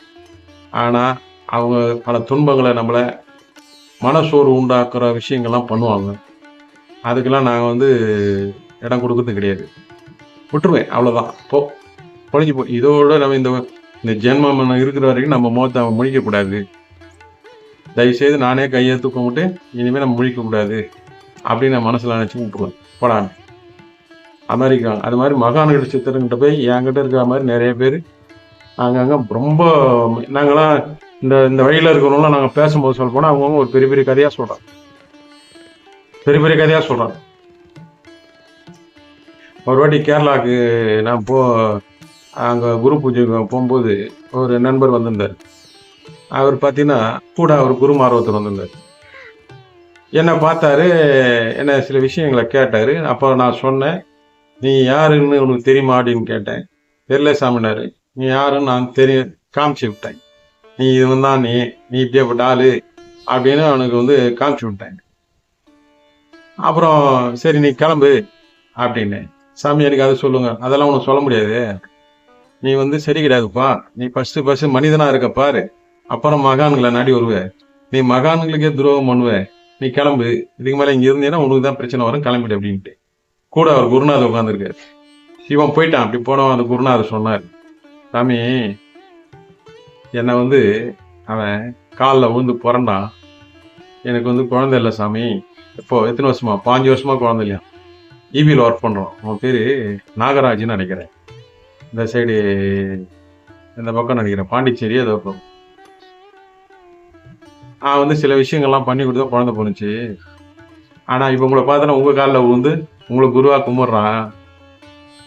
ஆனால் அவங்க பல துன்பங்களை நம்மளை மனசோர்வு உண்டாக்குற விஷயங்கள்லாம் பண்ணுவாங்க. அதுக்கெல்லாம் நாங்கள் வந்து இடம் கொடுக்கறது கிடையாது. விட்டுருவேன், அவ்வளோதான். பொழிஞ்சு போ. இதோட நம்ம இந்த ஜென்மம் இருக்கிற வரைக்கும் நம்ம முகத்தை முழிக்கக்கூடாது. தயவுசெய்து நானே கையை தூக்க விட்டு இனிமேல் நம்ம முழிக்கக்கூடாது அப்படின்னு நான் மனசில் நினச்சி விட்டுருவேன், போடான்னு. அமெரிக்கா அது மாதிரி மகான்கிட்ட சித்தர்கிட்ட போய் என்கிட்ட இருக்கிற மாதிரி நிறைய பேர் அங்கங்கே ரொம்ப நாங்களாம் இந்த வழியில் இருக்கிறவங்களாம் நாங்கள் பேசும்போது சொல்ல போனால் அவங்கவுங்க ஒரு பெரிய பெரிய கதையாக சொல்கிறாங்க, பெரிய பெரிய கதையாக சொல்கிறாங்க. ஒரு வாட்டி கேரளாவுக்கு நான் அங்கே குரு பூஜைக்கு போகும்போது ஒரு நண்பர் வந்திருந்தார். அவர் பார்த்தீங்கன்னா கூட அவர் குருமார் ஒருத்தர் வந்திருந்தார். என்னை பார்த்தாரு, என்ன சில விஷயங்களை கேட்டார். அப்போ நான் சொன்னேன், நீ யாருன்னு உனக்கு தெரியுமா அப்படின்னு கேட்டேன். தெரியல சாமினாரு. நீ யாருன்னு நான் காமிச்சு விட்டேன். நீ இவன் தான், நீ இப்படியேப்பட்ட ஆளு அப்படின்னு அவனுக்கு வந்து காமிச்சு விட்டேன். அப்புறம் சரி நீ கிளம்பு அப்படின்னு. சாமி எனக்கு அதை சொல்லுங்க. அதெல்லாம் உனக்கு சொல்ல முடியாது, நீ வந்து சரி கிடையாதுப்பா, நீ ஃபர்ஸ்ட் மனிதனா இருக்க பாரு, அப்புறம் மகான்களை நாடி வருவே. நீ மகான்களுக்கே துரோகம் பண்ணுவ, நீ கிளம்பு, இதுக்கு மேலே இங்கே இருந்தீங்கன்னா உனக்கு தான் பிரச்சனை வரும், கிளம்பிடு அப்படின்ட்டு. கூட அவர் குருநாதர் உட்காந்துருக்காரு. இவன் போயிட்டான். அப்படி போனவன் அந்த குருநாதர் சொன்னார், சாமி என்னை வந்து அவன் காலில் விழுந்து பிறண்டான், எனக்கு வந்து குழந்தை இல்லை சாமி. இப்போ எத்தனை வருஷமா? 5 வருஷமா குழந்தை இல்லையா. ஈபியில் ஒர்க் பண்ணுறோம். அவன் பேர் நாகராஜ்னு நினைக்கிறேன். இந்த சைடு இந்த பக்கம் நினைக்கிறேன், பாண்டிச்சேரி அது பக்கம். நான் வந்து சில விஷயங்கள்லாம் பண்ணி கொடுத்தா குழந்தை போணுச்சு. ஆனால் இப்போ உங்களை பார்த்தா உங்கள் காலில் விழுந்து உங்களை குருவாக கும்பிட்றான்.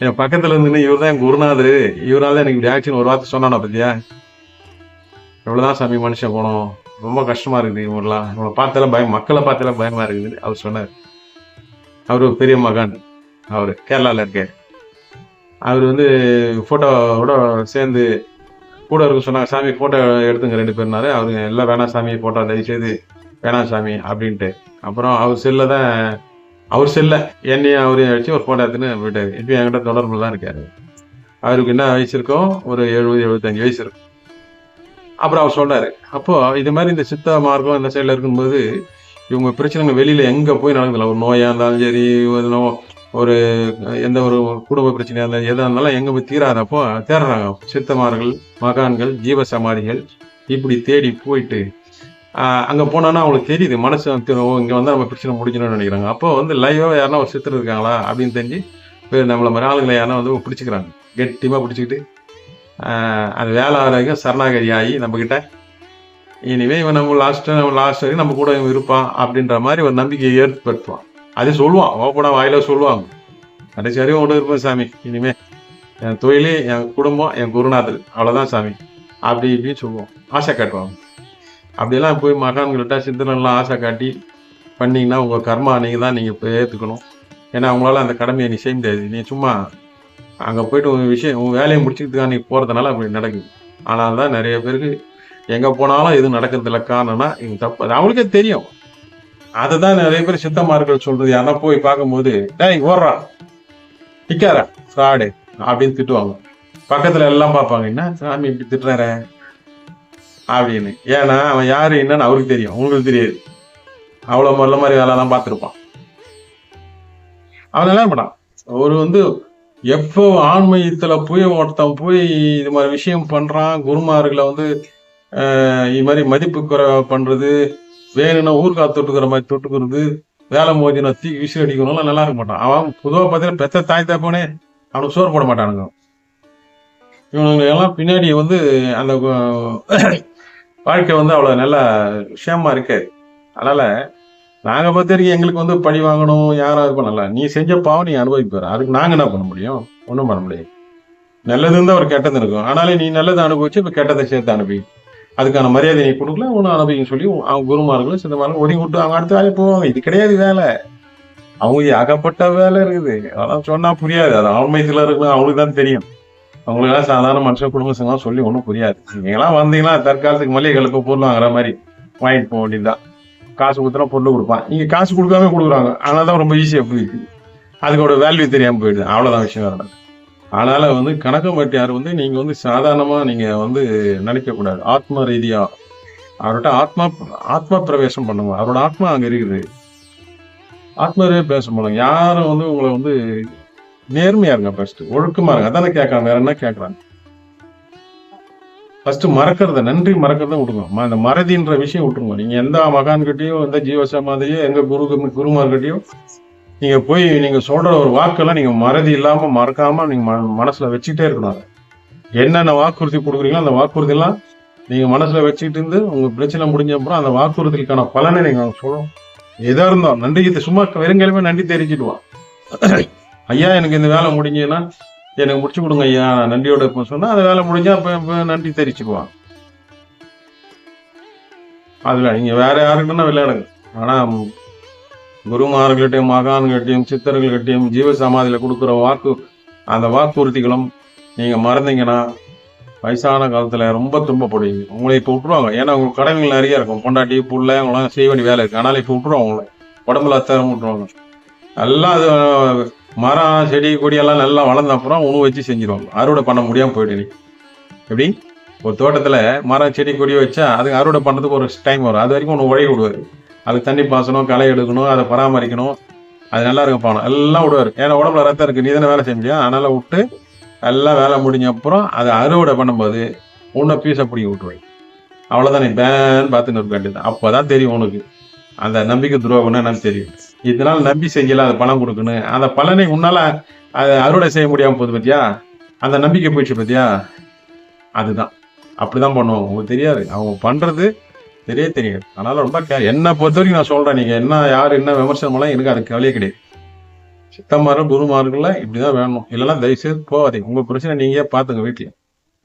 என் பக்கத்துல இருந்துன்னு இவர் தான் என் குருநாதர், இவரால் தான் எனக்கு இப்படி ஆக்ஷன் ஒரு வார்த்தை சொன்னானா பத்தியா, எவ்வளவுதான் சாமி மனுஷன் போனோம், ரொம்ப கஷ்டமா இருக்குது இவங்களாம், இவங்களை பார்த்தாலும் பயம், மக்களை பார்த்தாலும் பயமா இருக்குது அவர் சொன்னார். அவர் ஒரு பெரிய மகான், அவர் கேரளாவில் இருக்கார். அவர் வந்து ஃபோட்டோவோட சேர்ந்து கூட இருக்க சொன்னாங்க, சாமி ஃபோட்டோ எடுத்துங்க 2 பேர்னாரு. அவரு எல்லாம் வேணாம் சாமி, ஃபோட்டோ தயவு செய்து வேணாம் சாமி அப்படின்ட்டு. அப்புறம் அவர் செல்ல என்னையும் அவரையும் வச்சு ஒரு ஃபோட்டோ எடுத்துன்னு போயிட்டாரு. இப்போ என்கிட்ட தொடர்புல தான் இருக்காரு. அவருக்கு என்ன வயசு இருக்கும், ஒரு 70-75 வயசு இருக்கும். அப்புறம் அவர் சொல்றாரு, அப்போ இது மாதிரி இந்த சித்த மார்க்கம் இந்த சைடில் இருக்கும்போது இவங்க பிரச்சனைகள் வெளியில எங்க போய் நடக்குதுல, ஒரு நோயா இருந்தாலும் சரி, ஒரு எந்த ஒரு குடும்ப பிரச்சனையா இருந்தாலும் எதா இருந்தாலும் எங்க போய் தீராதப்போ தேடுறாங்க சித்தமார்கள், மகான்கள், ஜீவ சமாதிகள். இப்படி தேடி போயிட்டு அங்க போனோன்னா அவங்களுக்கு தெரியுது மனசு இங்க வந்து நம்ம பிரச்சனை முடிக்கணும்னு நினைக்கிறாங்க. அப்போ வந்து லைவா யாருன்னா ஒரு சித்தர் இருக்காங்களா அப்படின்னு தெரிஞ்சு நம்மள மாதிரி ஆளுங்களை யாருன்னா வந்து பிடிச்சிக்கிறாங்க, கெட்டிமா பிடிச்சிக்கிட்டு அந்த வேலை வரைக்கும் சரணாகதி ஆகி நம்ம கிட்ட இனிமே இவன் நம்ம லாஸ்ட் வரைக்கும் நம்ம கூட இவன் இருப்பான் அப்படின்ற மாதிரி ஒரு நம்பிக்கையை ஏற்படுத்துவான். அதே சொல்லுவான், ஓப்பனா வாயில சொல்லுவாங்க, கடைசி வரையும் ஒன்று இருப்பேன் சாமி, இனிமே என் தொழிலே என் குடும்பம் என் குருநாதர் அவ்வளோதான் சாமி அப்படி இப்படின்னு சொல்லுவோம், ஆசை காட்டுவாங்க. அப்படியெல்லாம் போய் மகான்கள்கிட்ட சித்தனெல்லாம் ஆசை காட்டி பண்ணிங்கன்னா உங்கள் கர்மா நீங்கள் தான் நீங்கள் இப்போ ஏற்றுக்கணும். ஏன்னா அவங்களால அந்த கடமையை நீ செய்ய முடியாது. நீ சும்மா அங்கே போயிட்டு உங்கள் வேலையை முடிச்சுக்கிட்டு நீ போகிறதுனால அப்படி நடக்குது. ஆனால் தான் நிறைய பேருக்கு எங்கே போனாலும் எதுவும் நடக்கிறதுல காரணம்னா இவங்க தப்பு, அது அவங்களுக்கே தெரியும். அதை தான் நிறைய பேர் சித்தமார்கள் சொல்கிறது. யாரா போய் பார்க்கும்போது டேய் ஓடுறா நிற்காரா ஃப்ராடு அப்படின்னு திட்டுவாங்க. பக்கத்தில் எல்லாம் பார்ப்பாங்க, என்ன சாமி இப்படி திட்டுறார அப்படின்னு. ஏன்னா அவன் யாரு என்னன்னு அவருக்கு தெரியும், உங்களுக்கு தெரியாது. அவ்வளோ நல்ல மாதிரி வேலைலாம் பார்த்துருப்பான். அவன் நல்லா மாட்டான். ஒரு வந்து எப்போ ஆன்மீகத்துல போய் ஒருத்தன் போய் இது மாதிரி விஷயம் பண்றான், குருமார்களை வந்து இது மாதிரி மதிப்பு குறை பண்றது, வேணும்னா ஊர்கா தொட்டுக்கிற மாதிரி தொட்டுக்கிறது, வேலை மோதினா தீ விசில் அடிக்கணும்லாம் நல்லா இருக்க மாட்டான். அவன் பொதுவாக பார்த்தீங்கன்னா பெத்த தாய் தாப்பனே அவனுக்கு சோறு போட மாட்டானுங்க. இவனுங்க எல்லாம் பின்னாடி வந்து அந்த வாழ்க்கை வந்து அவ்வளோ நல்லா விஷயமா இருக்காது. அதனால நாங்கள் பொறுத்த வரைக்கும் எங்களுக்கு வந்து பழி வாங்கணும் யாராக இருப்போம், நல்லா நீ செஞ்ச பாவம் நீ அனுபவிப்பாரு, அதுக்கு நாங்கள் என்ன பண்ண முடியும், ஒன்றும் பண்ண முடியாது. நல்லது இருந்தால் ஒரு கெட்டது இருக்கும். ஆனாலே நீ நல்லதை அனுபவிச்சு இப்போ கெட்டதை சேர்த்து அனுப்பி அதுக்கான மரியாதை நீ கொடுக்கல, ஒன்றும் அனுபவின்னு சொல்லி அவங்க குருமார்களும் சித்தமார்களும் ஒதுங்கி விட்டு அவங்க அடுத்த வேலையை போவாங்க. இது கிடையாது வேலை, அவங்க ஏகப்பட்ட வேலை இருக்குது. அதெல்லாம் சொன்னா புரியாது. அது ஆன்மீகத்தில் இருக்குன்னு அவங்களுக்கு தான் தெரியும். அவங்களுக்கெல்லாம் சாதாரண மனுஷன் குடும்ப சங்கம் சொல்லி ஒன்றும் புரியாது. நீங்களாம் வந்தீங்கன்னா தற்காலத்துக்கு மளிகை கலப்பு பொருள் வாங்குற மாதிரி வாங்கிட்டு போக வேண்டியதுதான். காசு கொடுத்தா பொருள் கொடுப்பான், இங்கே காசு கொடுக்காம கொடுக்குறாங்க. அதனால தான் ரொம்ப ஈஸியாக போயிடுது, அதுக்கோட வேல்யூ தெரியாமல் போயிடுது. அவ்வளோதான் விஷயம் வேறு. அதனால வந்து கணக்கம்பட்டியார் வந்து நீங்கள் வந்து சாதாரணமாக நீங்கள் வந்து நினைக்கக்கூடாது. ஆத்ம ரீதியாக அவர்கிட்ட ஆத்மா பிரவேசம் பண்ணுங்க. அவரோட ஆத்மா அங்கே இருக்குது, ஆத்ம பிரவேசம் பண்ணுங்க. யாரும் வந்து உங்களை வந்து நேர்மையா இருங்க, ஃபர்ஸ்ட் ஒழுக்கமா இருங்க. அதானே கேட்கறாங்க, வேற என்ன கேட்கறாங்க? ஃபர்ஸ்ட் மறக்கிறத, நன்றி மறக்கிறத விடுங்க. அந்த மறதின்ற விஷயம் விட்டுருங்க. நீங்க எந்த மகான்கிட்டயோ எந்த ஜீவசமாதியோ எங்க குருமார்கிட்டயோ நீங்க போய் நீங்க சொல்ற ஒரு வாக்கெல்லாம் நீங்க மறதி இல்லாம மறக்காம நீங்க மனசுல வச்சுக்கிட்டே இருக்கணும். என்னென்ன வாக்குறுதி கொடுக்குறீங்களோ அந்த வாக்குறுதி எல்லாம் நீங்க மனசுல வச்சுக்கிட்டு இருந்து உங்க பிரச்சனை முடிஞ்ச அப்புறம் அந்த வாக்குறுதிக்கான பலனை நீங்க சொல்லணும். எதா இருந்தோம் நன்றி, சும்மா வெறுங்கலுமே நன்றி தெரிஞ்சுடுவான். ஐயா எனக்கு இந்த வேலை முடிஞ்சதுன்னா எனக்கு முடிச்சு கொடுங்க ஐயா, நான் நன்றியோட இருப்பேன் சொன்னா அந்த வேலை முடிஞ்சா நன்றி தெரிவிச்சுக்குவான். அதுல நீங்க வேற யாருக்குன்னா விளையாடுங்க. ஆனா குருமார்கள்கிட்டையும் மகான்கிட்டையும் சித்தர்கள்கிட்டையும் ஜீவ சமாதியில கொடுக்குற அந்த வாக்குறுதிகளும் நீங்க மறந்தீங்கன்னா வயசான காலத்துல ரொம்ப துன்பப்படுவீங்க. உங்களை இப்ப விட்டுருவாங்க. ஏன்னா உங்களுக்கு கடமைகள் நிறைய இருக்கும், பொண்டாட்டி புள்ள அவங்களாம் செய்ய வேண்டிய வேலை இருக்கு. அதனால இப்ப விட்டுருவாங்க, உங்களை உடம்புல அத்தரம் விட்டுருவாங்க. எல்லாம் அது மரம் செடி கொடியெல்லாம் நல்லா வளர்ந்த அப்புறம் உணவு வச்சு செஞ்சிருவாங்க. அறுவடை பண்ண முடியாமல் போயிட்டு எப்படி ஒரு தோட்டத்தில் மரம் செடி கொடி வச்சா அதுக்கு அறுவடை பண்ணுறதுக்கு ஒரு டைம் வரும். அது வரைக்கும் ஒன்று உழை விடுவார். அதுக்கு தண்ணி பாசணும், களை எடுக்கணும், அதை பராமரிக்கணும், அது நல்லா இருக்கும் பானம் எல்லாம் விடுவார். ஏன்னா உடம்புல ரத்தம் இருக்குது, நீ தானே வேலை செஞ்சியா, அதனால் விட்டு எல்லாம் வேலை முடிஞ்ச அப்புறம் அதை அறுவடை பண்ணும்போது உன்னை பீஸை பிடிக்க விட்டுருவாங்க. அவ்வளோதான், நீ பேன் பார்த்துன்னு இருக்க வேண்டியது. அப்போ தான் தெரியும் உனக்கு அந்த நம்பிக்கை துரோகம்னா என்னன்னு தெரியும். இதனால நம்பி செஞ்சல அது பணம் கொடுக்கணும், அந்த பலனை உன்னால அதை அறுவடை செய்ய முடியாமல் போகுது பத்தியா, அந்த நம்பிக்கை போயிடுச்சு பத்தியா. அதுதான் அப்படிதான் பண்ணுவாங்க. உங்களுக்கு தெரியாது, அவங்க பண்றது தெரியாது. அதனால ரொம்ப என்னை பொறுத்த வரைக்கும் நான் சொல்றேன், நீங்க என்ன யார் என்ன விமர்சனம் எல்லாம் எனக்கு அதுக்கு கவலையே கிடையாது. சித்தமார்கள் குருமார்கள்ல இப்படிதான் வேணும். இல்லைன்னா தயவுசெய்து போகாதீங்க. உங்க பிரச்சனை நீங்க பாத்துங்க வீட்டுல.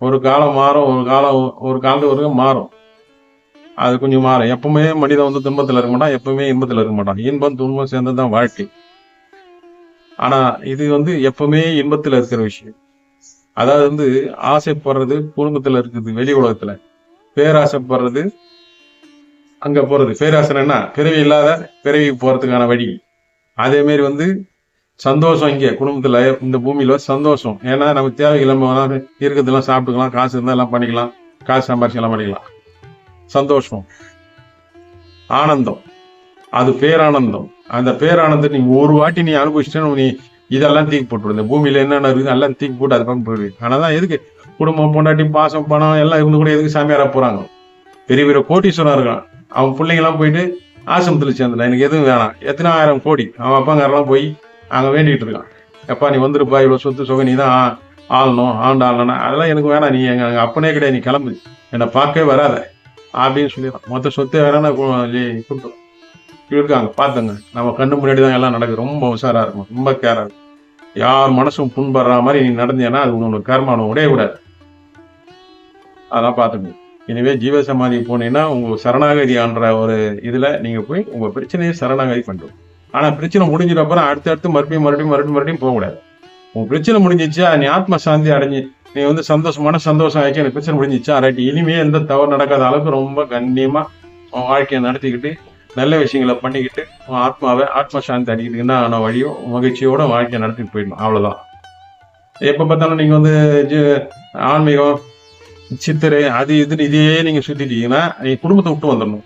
ஒரு காலம் மாறும், ஒரு காலத்து வரைக்கும் மாறும். அது கொஞ்சம் மாறும். எப்பவுமே மனிதன் வந்து துன்பத்துல இருக்க மாட்டான், எப்பவுமே இன்பத்துல இருக்க மாட்டான். இன்பம் துன்பம் சேர்ந்ததுதான் வாழ்க்கை. ஆனா இது வந்து எப்பவுமே இன்பத்துல இருக்கிற விஷயம். அதாவது வந்து ஆசைப்படுறது குடும்பத்துல இருக்குது, வெளி உலகத்துல. பேராசைப்படுறது அங்க போறது. பேராசைன்னா பிறவி இல்லாத பிறவிக்கு போறதுக்கான வழி. அதே மாதிரி வந்து சந்தோஷம் இங்க குடும்பத்துல இந்த பூமியில சந்தோஷம். ஏன்னா நம்ம தேவைகள் நம்ம இருக்கிறதெல்லாம் சாப்பிட்டுக்கலாம், காசு இருந்தா எல்லாம் பண்ணிக்கலாம், காசு சம்பாரிச்சு எல்லாம் பண்ணிக்கலாம். சந்தோஷம், ஆனந்தம், அது பேரானந்தம். அந்த பேரானந்தம் நீங்க ஒரு வாட்டி நீ அனுபவிச்சுட்டு நீ இதெல்லாம் தூக்கி போட்டுருது. இந்த பூமியில என்னென்ன இருக்குது எல்லாம் தூக்கி போட்டு அது பக்கம் போயிடுது. ஆனாதான் எதுக்கு குடும்பம் பொண்டாட்டி பாசம் பணம் எல்லாம் இருந்து கூட எதுக்கு சாமியாரா போறாங்க? பெரிய பெரிய கோட்டீஸ்வரம் இருக்கான். அவன் பிள்ளைங்க எல்லாம் போயிட்டு ஆசிரமத்துல சேர்ந்துடலாம். எனக்கு எதுவும் வேணாம். எத்தனை 1000 கோடி அவன் அப்பாங்காரெல்லாம் போய் அங்க வேண்டிட்டு இருக்கான். எப்பா நீ வந்துருப்பா, இவ்வளவு சொத்து சொகை நீ தான் ஆளணும், ஆளணும். அதெல்லாம் எனக்கு வேணாம். நீ எங்க அப்பனே கிடையாது, நீ கிளம்பு, என்னை பார்க்கவே வராத அப்படின்னு சொல்லிடுறான். மொத்த சொத்தை வேணா கொடுத்துரும். இருக்காங்க பாத்துங்க. நம்ம கண்ணு முன்னாடி தான் எல்லாம் நடக்குது. ரொம்ப உஷாரா இருக்கும், ரொம்ப கேரா இருக்கும். யார் மனசும் புண்படுற மாதிரி நீ நடந்தேன்னா அது உன்னோட கர்மானம் உடைய கூடாது. அதான் பாத்துக்கணும். எனவே ஜீவசமாதி போனீங்கன்னா உங்க சரணாகதி ஆன்ற ஒரு இதுல நீங்க போய் உங்க பிரச்சனையை சரணாகதி பண்ணும். ஆனா பிரச்சனை முடிஞ்சிட அப்புறம் அடுத்தடுத்து மறுபடியும் போகக்கூடாது. உங்க பிரச்சனை முடிஞ்சிச்சா, நீ ஆத்ம சாந்தி அடைஞ்சு நீ வந்து சந்தோஷம் ஆயிடுச்சு, எனக்கு பிரச்சனை முடிஞ்சிச்சா ரைட், இனிமே எந்த தவறு நடக்காத அளவுக்கு ரொம்ப கண்ணியமா உன் வாழ்க்கையை நடத்திக்கிட்டு நல்ல விஷயங்களை பண்ணிக்கிட்டு உன் ஆத்ம சாந்தி அடைக்கிட்டுன்னா ஆன வழியோ மகிழ்ச்சியோட வாழ்க்கையை நடத்திட்டு போயிடணும். அவ்வளவுதான். எப்ப பார்த்தாலும் நீங்க வந்து ஆன்மீகம் சித்திரை அது இதுன்னு இதையே நீங்க சுத்திட்டீங்கன்னா நீங்க குடும்பத்தை விட்டு வந்துடணும்.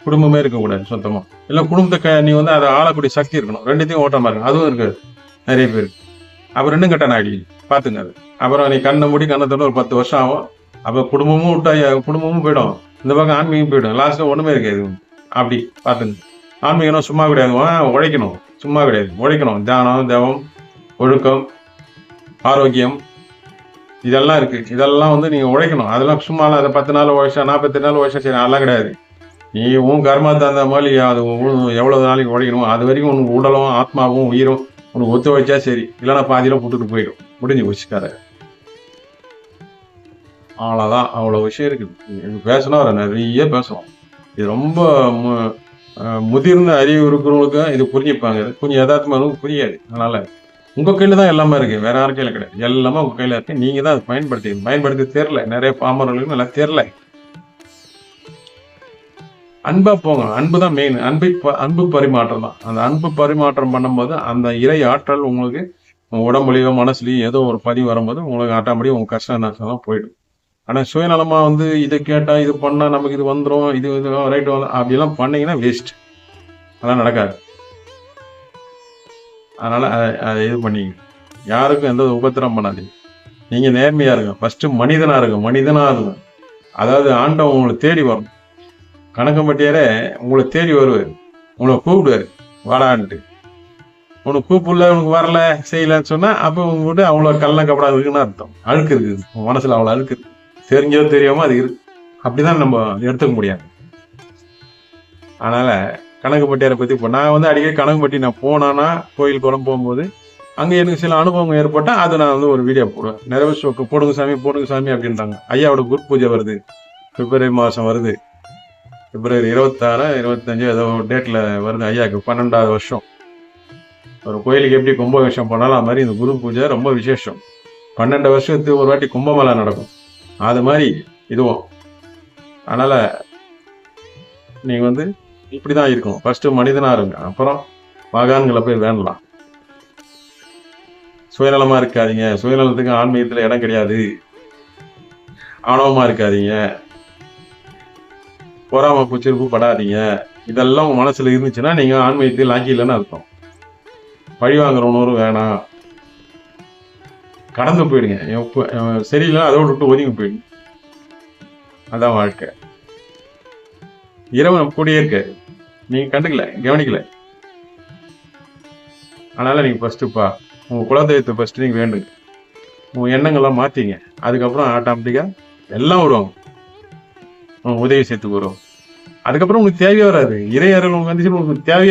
குடும்பமே இருக்கக்கூடாது சுத்தமா. இல்ல குடும்பத்தை நீ வந்து அதை ஆளக்கூடிய சக்தி இருக்கணும். ரெண்டுத்தையும் ஓட்டமா இருக்கணும். அதுவும் இருக்காது நிறைய பேர். அப்புறம் ரெண்டும் கட்ட நாடி பாத்துங்க. அது அப்புறம் நீ கண்ணை மூடி கண்ணத்தோட ஒரு 10 வருஷம் ஆகும். அப்ப குடும்பமும் விட்டா குடும்பமும் போயிடும், இந்த பக்கம் ஆன்மீகம் போயிடும். லாஸ்ட்ல ஒண்ணுமே இருக்காது. அப்படி பாத்துங்க. ஆன்மீகம் சும்மா கிடையாது, உழைக்கணும். சும்மா கிடையாது, உழைக்கணும். தியானம், தவம், ஒழுக்கம், ஆரோக்கியம் இதெல்லாம் இருக்கு. இதெல்லாம் வந்து நீங்க உழைக்கணும். அதெல்லாம் சும்மா அதை 10 நாள் உழைச்சா 48 நாள் உழைச்சா சரி, அதெல்லாம் கிடையாது. நீ உன் கர்மா தகுந்த மாதிரி அது எவ்வளவு நாளைக்கு உழைக்கணும், அது வரைக்கும் உனக்கு உடலும் ஆத்மாவும் உயிரும் உனக்கு ஒத்து வச்சா சரி. இல்லைன்னா பாதியில போட்டுட்டு போயிடும், முடிஞ்சு வச்சுக்கார. அவ்வளவுதான். அவ்வளவு விஷயம் இருக்குது. பேசணும், நிறைய பேசணும். இது ரொம்ப முதிர்ந்த அறிவு இருக்கிறவங்களுக்கு இது புரிஞ்சுப்பாங்க. கொஞ்சம் யதார்த்தமானவங்க புரியாது. அதனால உங்க கையில தான் எல்லாமே இருக்கு, வேற யாரும் கையில கிடையாது. எல்லாமே உங்க கையில இருக்கு. நீங்க தான் அதை பயன்படுத்தி தெரியல. நிறைய பாமரர்களுக்கு நல்லா தெரியல. அன்பா போங்க. அன்பு தான் மெயின். அன்பு பரிமாற்றம் தான். அந்த அன்பு பரிமாற்றம் பண்ணும்போது அந்த இறை ஆற்றல் உங்களுக்கு உடம்புலையோ மனசுலயோ ஏதோ ஒரு பதிவு வரும்போது உங்களுக்கு ஆட்டாமடி உங்க கஷ்டம் நஷ்டம் போயிடும். ஆனா சுயநலமா வந்து இதை கேட்டா இது பண்ணா நமக்கு இது வந்துடும், இது ரைட் அப்படிலாம் பண்ணீங்கன்னா வேஸ்ட். அதெல்லாம் நடக்காது. அதனால அதை இது பண்ணிங்க. யாருக்கும் எந்த உபத்திரம் பண்ணாதீங்க. நீங்க நேர்மையா இருங்க. ஃபர்ஸ்ட் மனிதனா இருங்க. அதாவது ஆண்டவன் உங்களை தேடி வரணும். கணக்கம்பட்டியாரே உங்களை தேடி வருவார், உங்களை கூப்பிடுவாரு வாடான்ட்டு. உனக்கு கூப்பிடல, உனக்கு வரல, செய்யலன்னு சொன்னா அப்ப உங்ககிட்ட அவ்வளோ கள்ளம் கப்படா இருக்குன்னு அர்த்தம். அழுக்கு இருக்குது உங்க மனசுல, அவ்வளோ அழுக்கு இருக்கு. தெரிஞ்சோ தெரியாம அது இருக்கு. அப்படிதான் நம்ம எடுத்துக்க முடியாது. அதனால கணக்குப்பட்டியாரை பத்தி இப்போ நான் வந்து அடிக்கடி கணக்குப்பட்டி நான் போனானா கோயில் குளம் போகும்போது அங்க எனக்கு சில அனுபவம் ஏற்பட்டா அதை நான் வந்து ஒரு வீடியோ போடுவேன். நிறைய போடுங்க சாமி அப்படின்றாங்க. ஐயாவோட குரு பூஜை வருது, பிப்ரவரி மாசம் வருது. பிப்ரவரி 26, 25 ஏதோ டேட்ல வருது. ஐயாவுக்கு 12வது வருஷம். ஒரு கோயிலுக்கு எப்படி கும்பாபிஷேகம் பண்ணாலும் அது மாதிரி இந்த குரு பூஜை ரொம்ப விசேஷம். 12 வருஷத்துக்கு ஒரு வாட்டி கும்பமேளா நடக்கும். அது மாதிரி இதுவும். அதனால நீங்க வந்து இப்படிதான் இருக்கணும். ஃபர்ஸ்ட் மனிதனா இருங்க, அப்புறம் மகான்களை போய் வேண்டலாம். சுயநலமா இருக்காதீங்க. சுயநலத்துக்கு ஆன்மீகத்துல இடம் கிடையாது. ஆணவமா இருக்காதீங்க. பொறாம பூச்சிருப்பு படாதீங்க. இதெல்லாம் உங்க மனசுல இருந்துச்சுன்னா நீங்க ஆன்மீகத்தில் லாக்கி இல்லைன்னு அர்த்தம். பழி வாங்குற உணர்வு வேணாம். கடந்து போயிடுங்க. சரியில்லை அதோடு விட்டு ஒதுங்கி போயிடுங்க. அதான் வாழ்க்கை. இரவு கூடியே இருக்க நீங்க கண்டுக்கல, கவனிக்கல. அதனால நீங்க ஃபர்ஸ்ட்ப்பா உங்க குலதெய்வத்தை ஃபர்ஸ்ட் நீங்க வேண்டுங்க. உங்க எண்ணங்கள்லாம் மாத்திங்க. அதுக்கப்புறம் ஆட்டோமேட்டிக்கா எல்லாம் வருவாங்க, உதவி சேர்த்து வரும். அதுக்கப்புறம் உங்களுக்கு தேவையே வராது. இறை அருள் உங்களுக்கு வந்துச்சு, உங்களுக்கு தேவையே